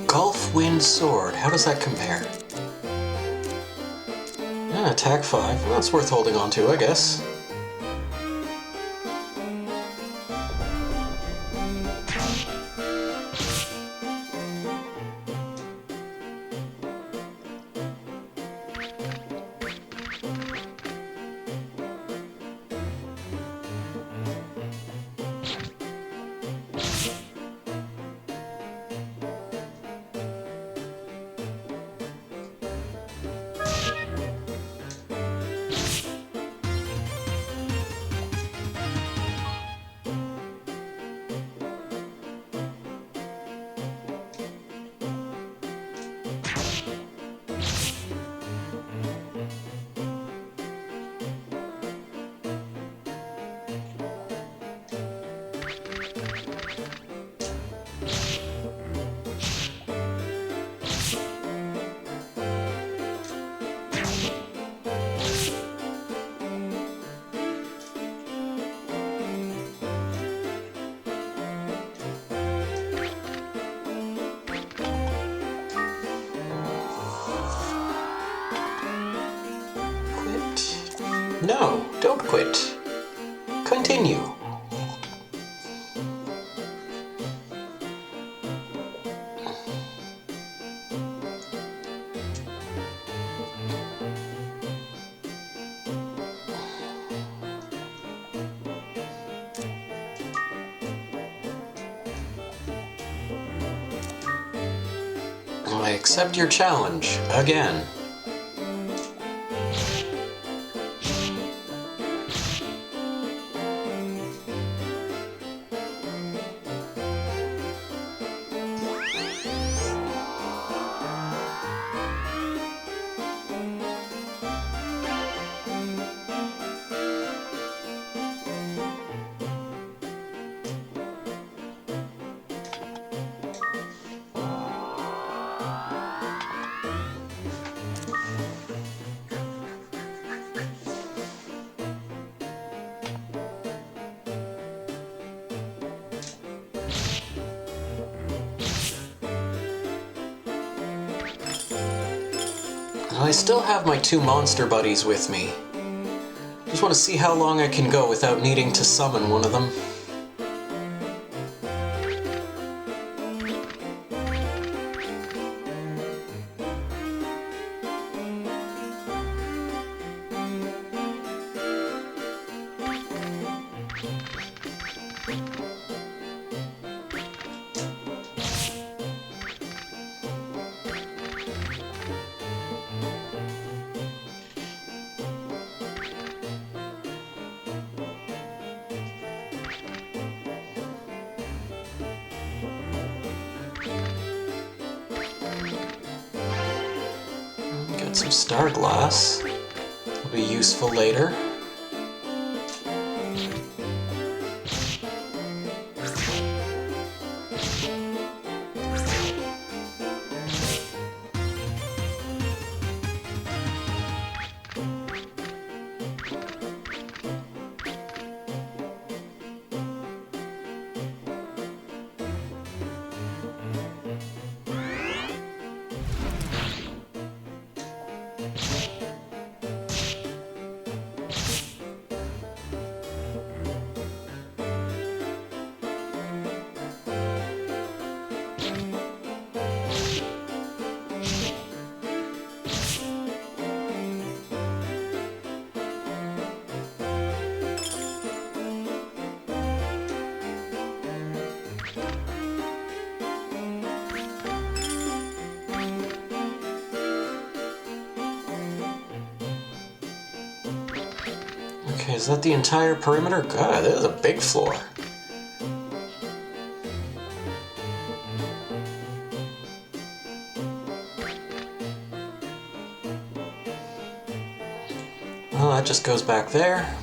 Gulf Wind Sword. How does that compare? Attack 5. Well, that's worth holding on to, I guess. No, don't quit. Continue. I accept your challenge again. I still have my 2 monster buddies with me. Just want to see how long I can go without needing to summon one of them. Got some star glass. Will be useful later. Okay, is that the entire perimeter? God, this is a big floor. Well, that just goes back there.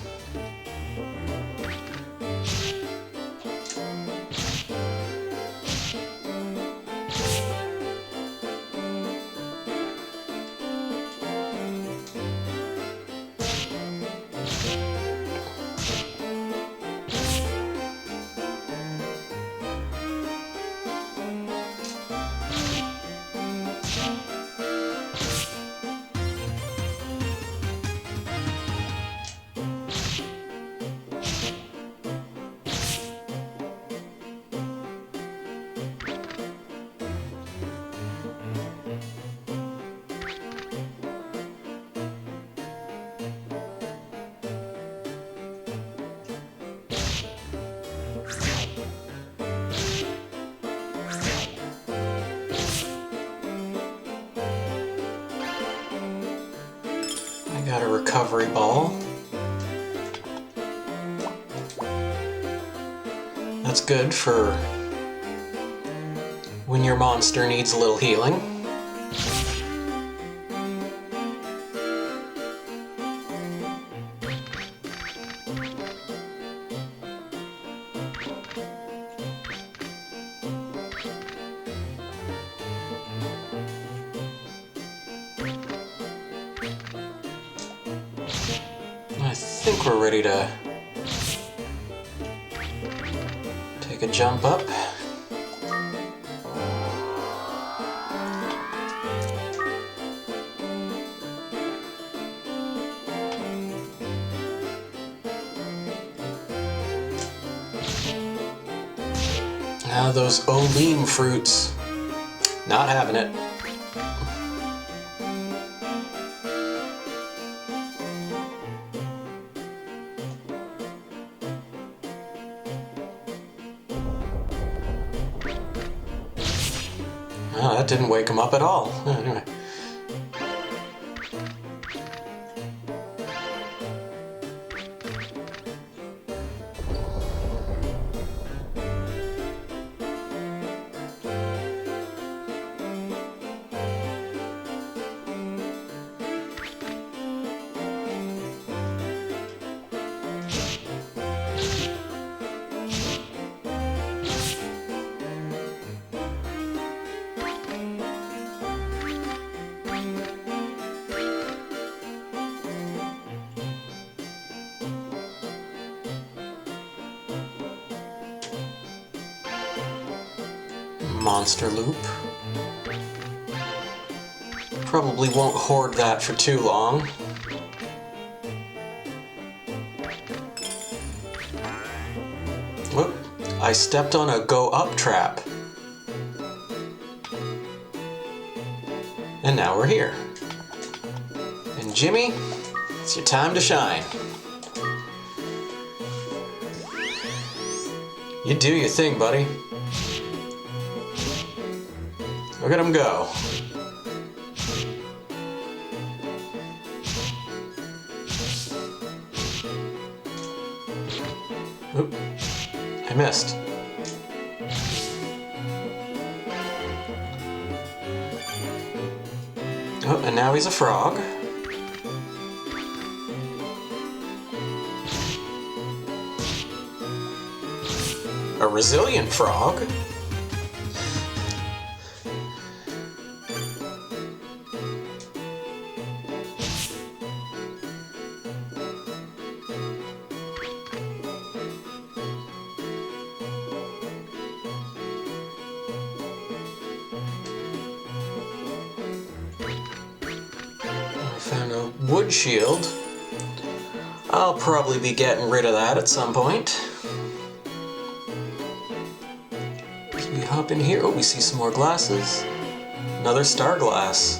Got a recovery ball. That's good for when your monster needs a little healing. I think we're ready to take a jump up. Now those Olim fruits, not having it. Oh, that didn't wake him up at all. Anyway. Monster loop. Probably won't hoard that for too long. Whoop, I stepped on a go up trap. And now we're here. And Jimmy, it's your time to shine. You do your thing, buddy. Look at him go. Oop, I missed. Oh, and now he's a frog. A resilient frog. Found a wood shield. I'll probably be getting rid of that at some point. As we hop in here, oh, we see some more glasses. Another star glass.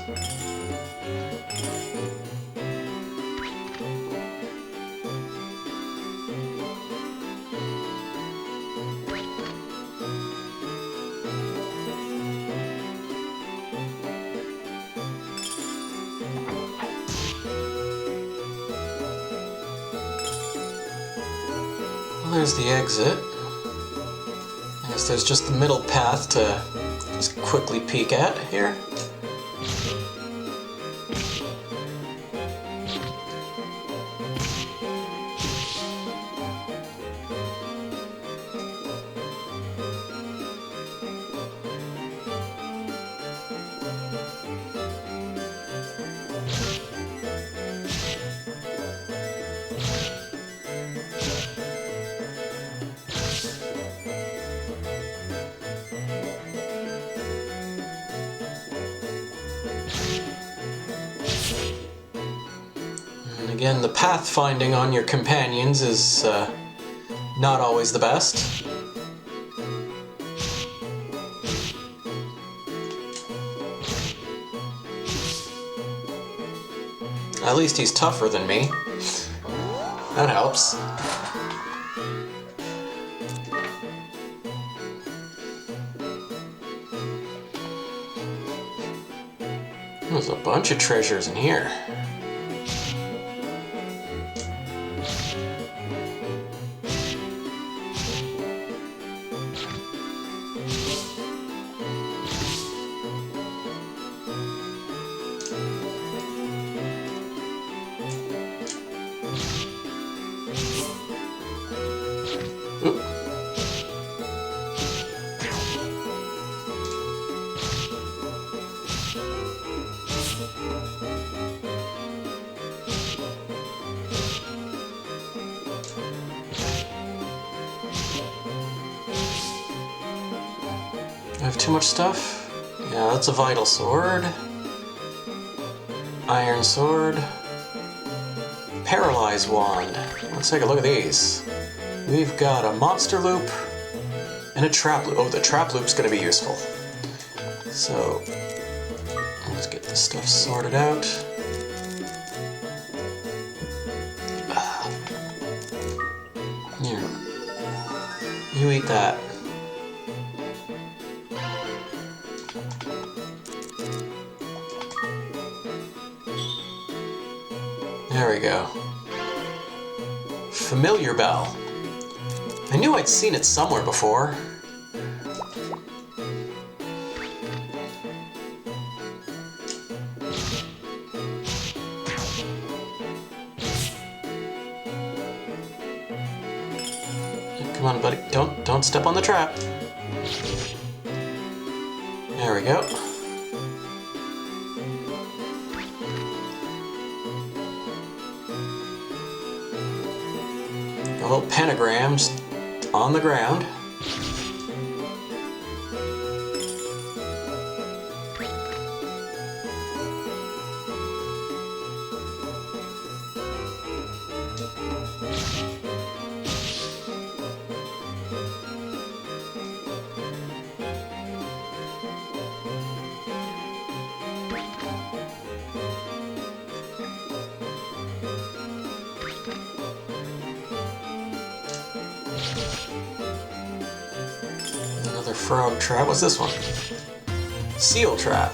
There's the exit. I guess there's just the middle path to just quickly peek at here. Again, the pathfinding on your companions is not always the best. At least he's tougher than me. That helps. There's a bunch of treasures in here. I have too much stuff? Yeah, that's a vital sword. Iron sword. Paralyze wand. Let's take a look at these. We've got a monster loop and a trap loop. Oh, the trap loop's gonna be useful. So, let's get this stuff sorted out. Here. You eat that. There we go. Familiar bell. I knew I'd seen it somewhere before. Come on, buddy. Don't step on the trap. There we go. Little pentagrams on the ground. Another frog trap. What's this one? Seal trap.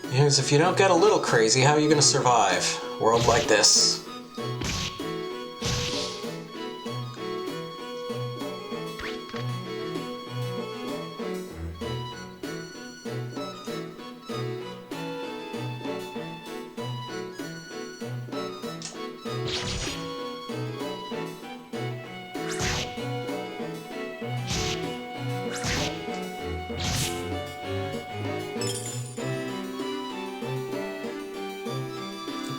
Because if you don't get a little crazy, how are you going to survive a world like this?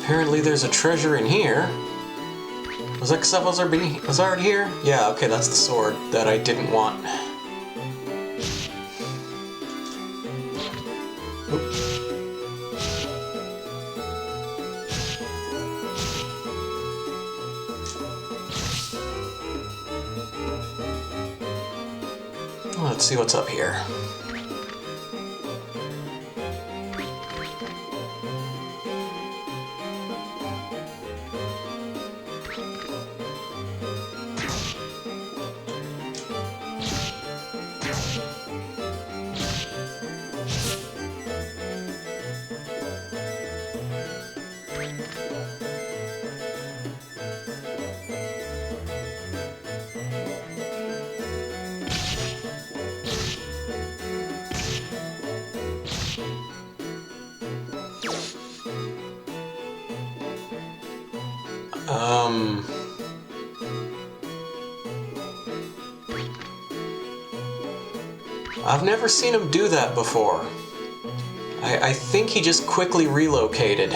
Apparently there's a treasure in here. Was that stuff was already here? Yeah, okay, that's the sword that I didn't want. Oop. Let's see what's up here. I've never seen him do that before. I think he just quickly relocated.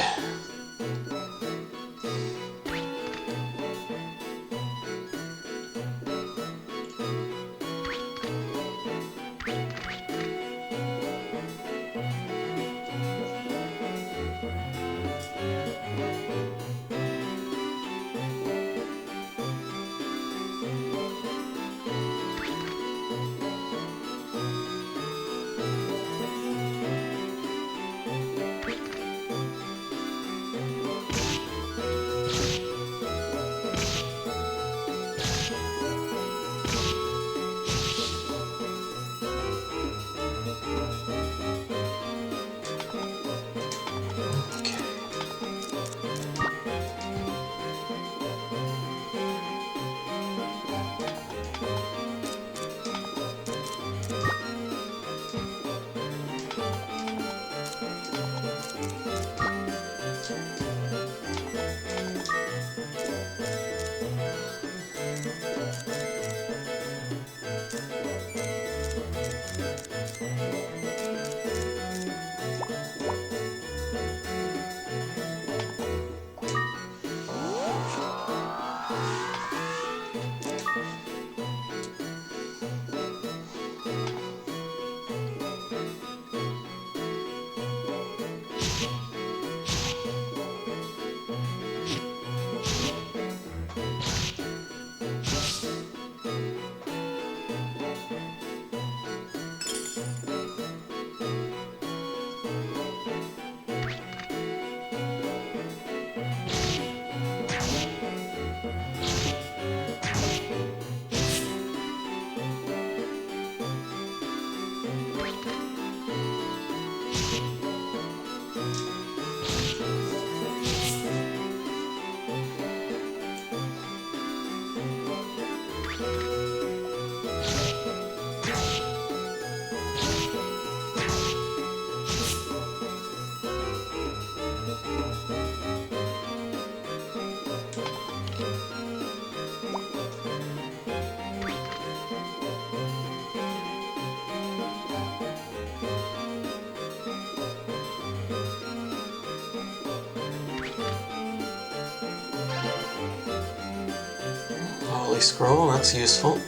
Holy scroll, that's useful.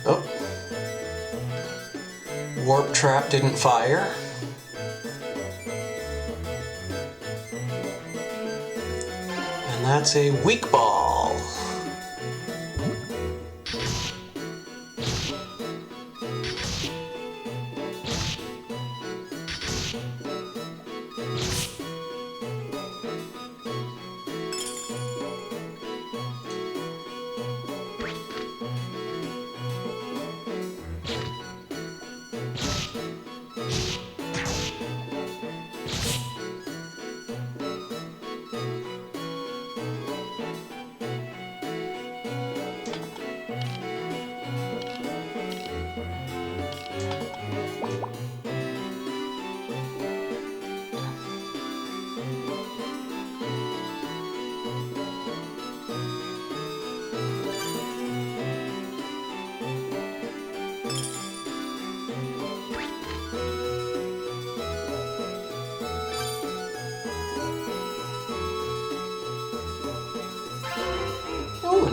Oh. Warp trap didn't fire. And that's a weak ball.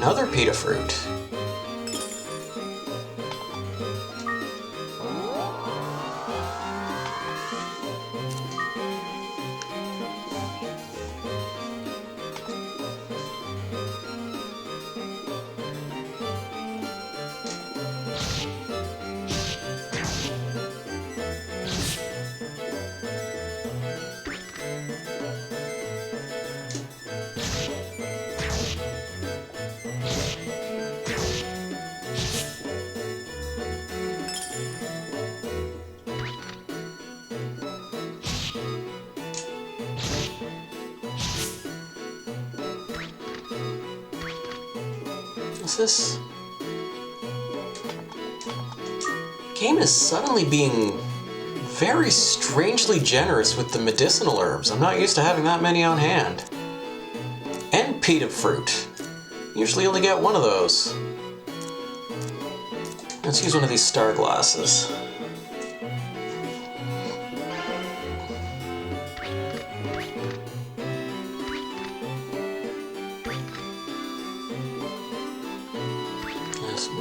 another pita fruit. This game is suddenly being very strangely generous with the medicinal herbs. I'm not used to having that many on hand. And pita fruit. Usually only get one of those. Let's use one of these star glasses.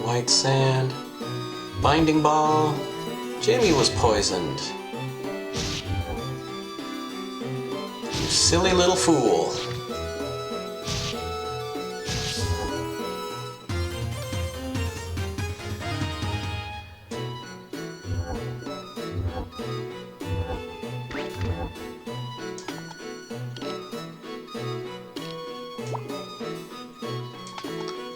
White sand, binding ball. Jamie was poisoned. You silly little fool.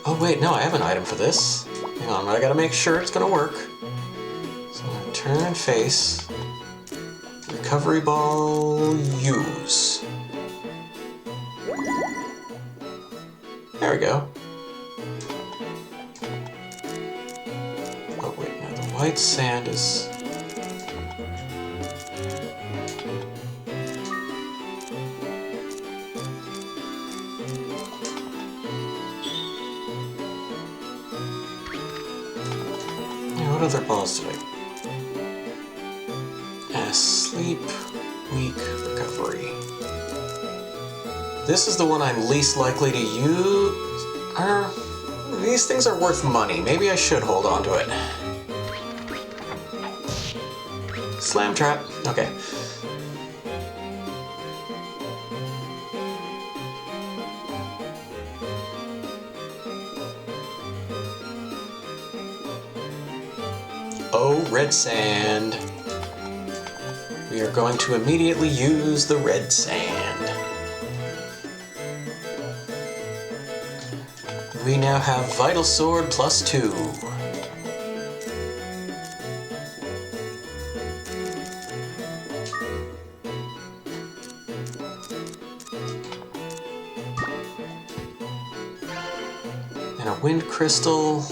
Oh wait, no, I have an item for this. Hang on, I gotta make sure it's gonna work. So I'm gonna turn and face. Recovery ball, use. There we go. Oh wait, now the white sand is... What other balls did I... Sleep, weak, recovery. This is the one I'm least likely to use. These things are worth money. Maybe I should hold on to it. Slam trap. Okay. Oh, red sand. We are going to immediately use the red sand. We now have Vital Sword +2. And a Wind Crystal.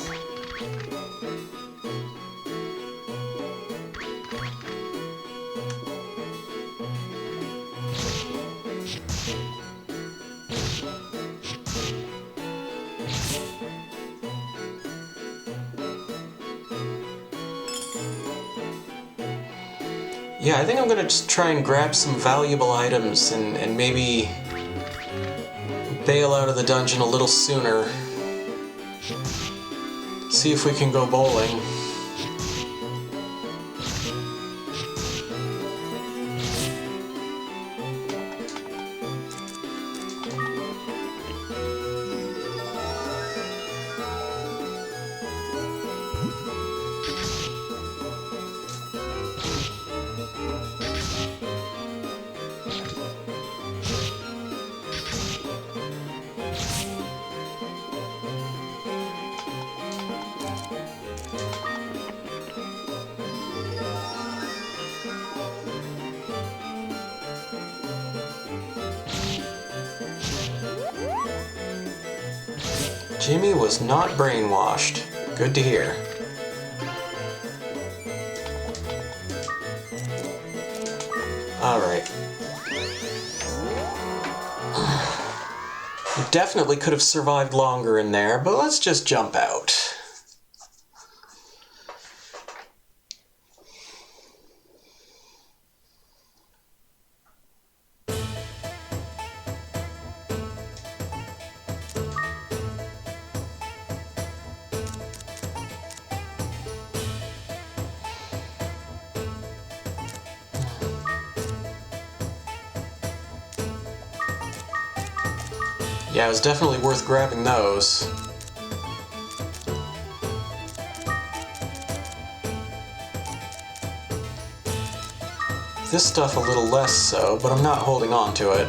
Yeah, I think I'm gonna just try and grab some valuable items and maybe bail out of the dungeon a little sooner. See if we can go bowling. Jimmy was not brainwashed. Good to hear. Alright. We definitely could have survived longer in there, but let's just jump out. Yeah, it was definitely worth grabbing those. This stuff a little less so, but I'm not holding on to it.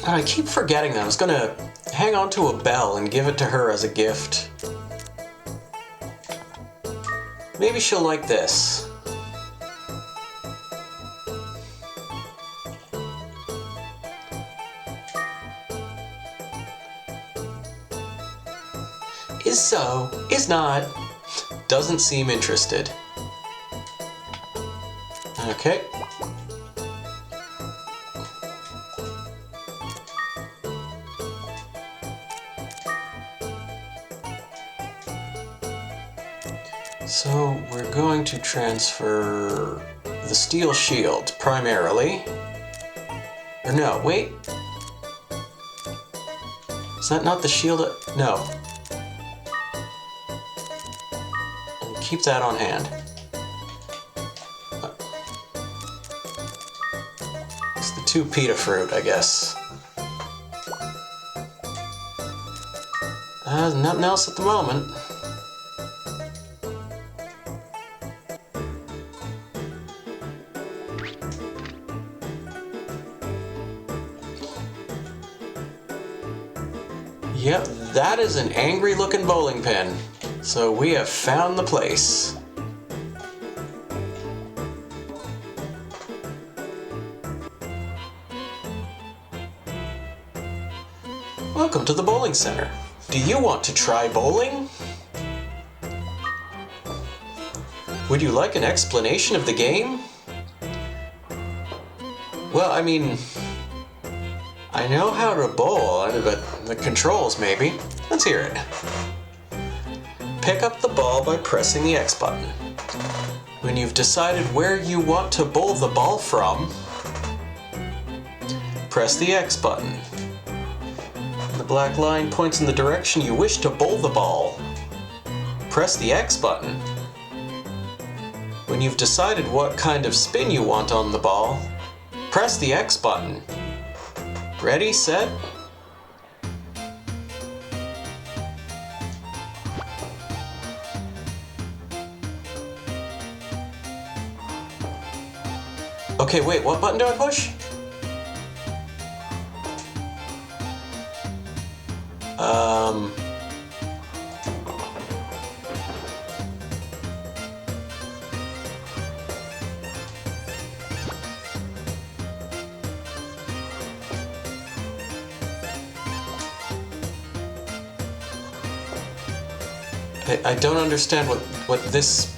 I keep forgetting that I was gonna hang on to a bell and give it to her as a gift. Maybe she'll like this. Is so, is not, doesn't seem interested. Okay. So we're going to transfer the steel shield primarily. Or no, wait. Is that not the shield? No. Keep that on hand. It's the 2 pita fruit, I guess. Nothing else at the moment. Yep, that is an angry looking bowling pin. So we have found the place. Welcome to the bowling center. Do you want to try bowling? Would you like an explanation of the game? Well, I mean, I know how to bowl, but the controls maybe. Let's hear it. Pick up the ball by pressing the X button. When you've decided where you want to bowl the ball from, press the X button. The black line points in the direction you wish to bowl the ball. Press the X button. When you've decided what kind of spin you want on the ball, press the X button. Ready, set? Okay, wait, what button do I push? I don't understand what this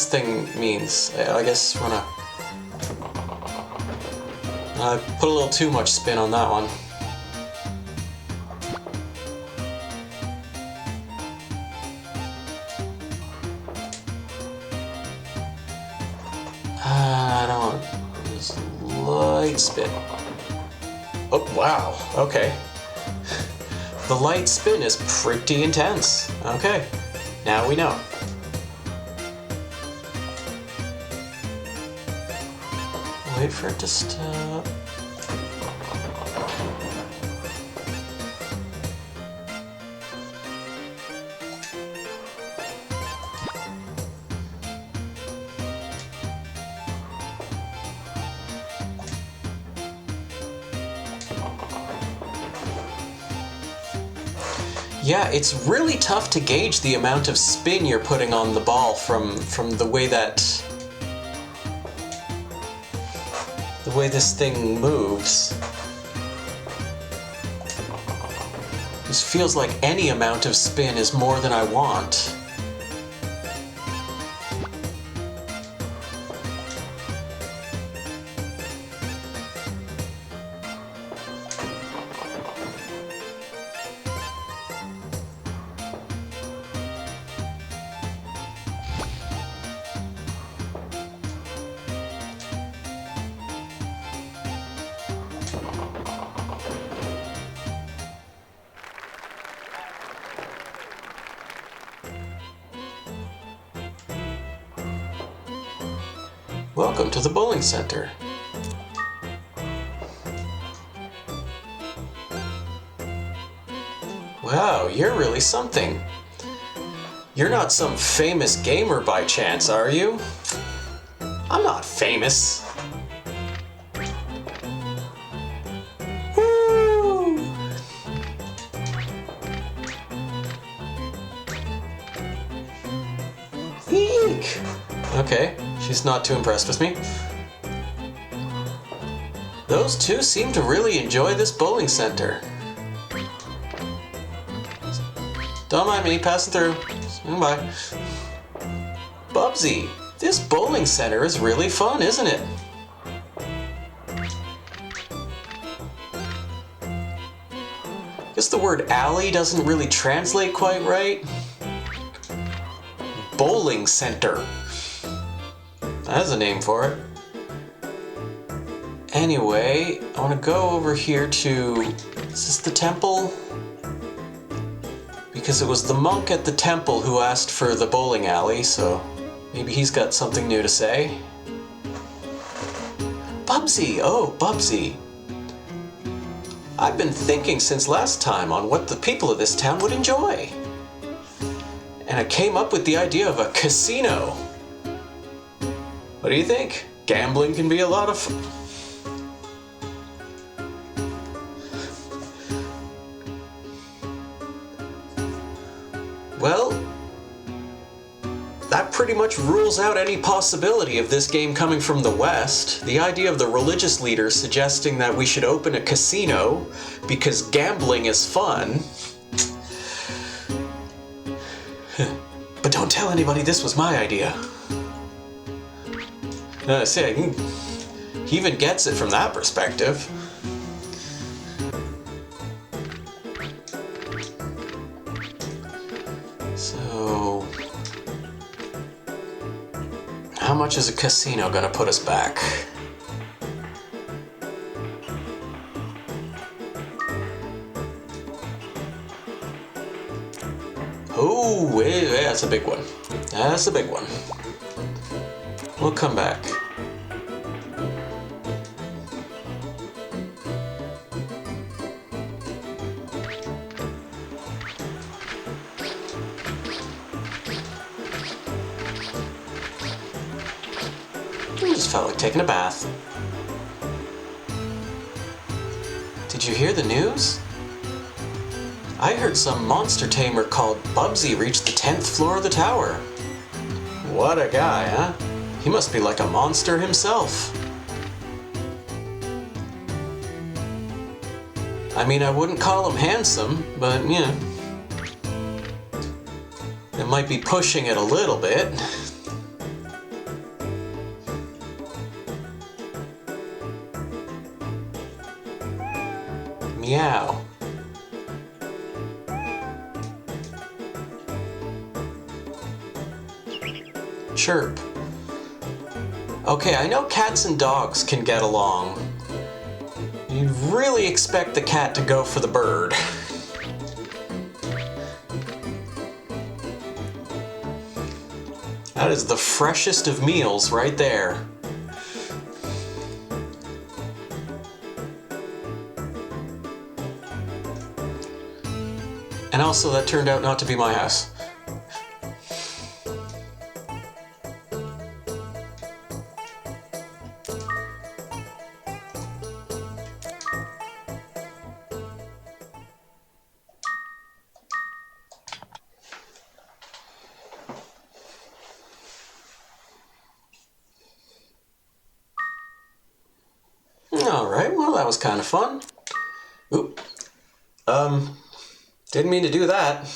thing means. I guess wanna put a little too much spin on that one. I don't want this light spin. Oh wow, okay. The light spin is pretty intense. Okay, now we know. Wait for it to stop. Yeah, it's really tough to gauge the amount of spin you're putting on the ball from the way this thing moves. This feels like any amount of spin is more than I want. Welcome to the bowling center. Wow, you're really something. You're not some famous gamer by chance, are you? I'm not famous. Woo! Eek! Okay, she's not too impressed with me. Those two seem to really enjoy this bowling center. Don't mind me, passing through. Swing by. Bubsy, this bowling center is really fun, isn't it? Guess the word alley doesn't really translate quite right. Bowling center. That's a name for it. Anyway, I want to go over here to... Is this the temple? Because it was the monk at the temple who asked for the bowling alley, so maybe he's got something new to say. Bubsy! Oh, Bubsy! I've been thinking since last time on what the people of this town would enjoy. And I came up with the idea of a casino. What do you think? Gambling can be a lot of fun. Well, that pretty much rules out any possibility of this game coming from the West. The idea of the religious leaders suggesting that we should open a casino because gambling is fun. But don't tell anybody this was my idea. See, he even gets it from that perspective. So, how much is a casino gonna put us back? Oh, yeah, that's a big one. That's a big one. We'll come back. I just felt like taking a bath. Did you hear the news? I heard some monster tamer called Bubsy reached the 10th floor of the tower. What a guy, huh? He must be like a monster himself. I mean, I wouldn't call him handsome, but, you know, it might be pushing it a little bit. Meow. Chirp. Okay, I know cats and dogs can get along. You'd really expect the cat to go for the bird. That is the freshest of meals right there. And also, that turned out not to be my house. Alright, well that was kind of fun. Oop. Didn't mean to do that.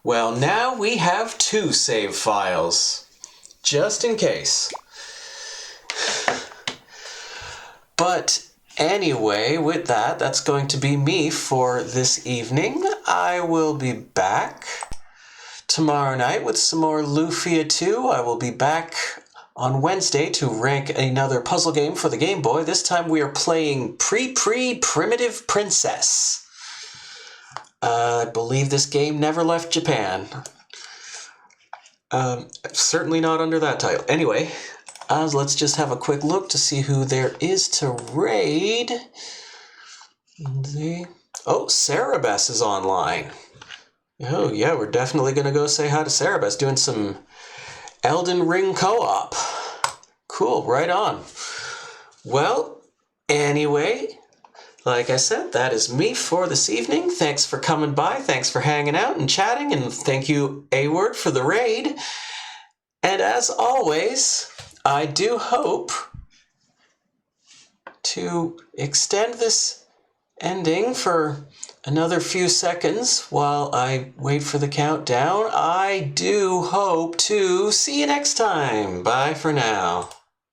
Well, now we have 2 save files. Just in case. But anyway, with that, that's going to be me for this evening. I will be back tomorrow night with some more Lufia 2. I will be back on Wednesday to rank another puzzle game for the Game Boy. This time we are playing Primitive Princess. I believe this game never left Japan. Certainly not under that title. Anyway, let's just have a quick look to see who there is to raid. Oh, Cerebus is online. Oh, yeah, we're definitely going to go say hi to Cerebus, doing some Elden Ring co-op. Cool, right on. Well, anyway, like I said, that is me for this evening. Thanks for coming by. Thanks for hanging out and chatting. And thank you, A-Word, for the raid. And as always, I do hope to extend this ending for another few seconds while I wait for the countdown. I do hope to see you next time. Bye for now.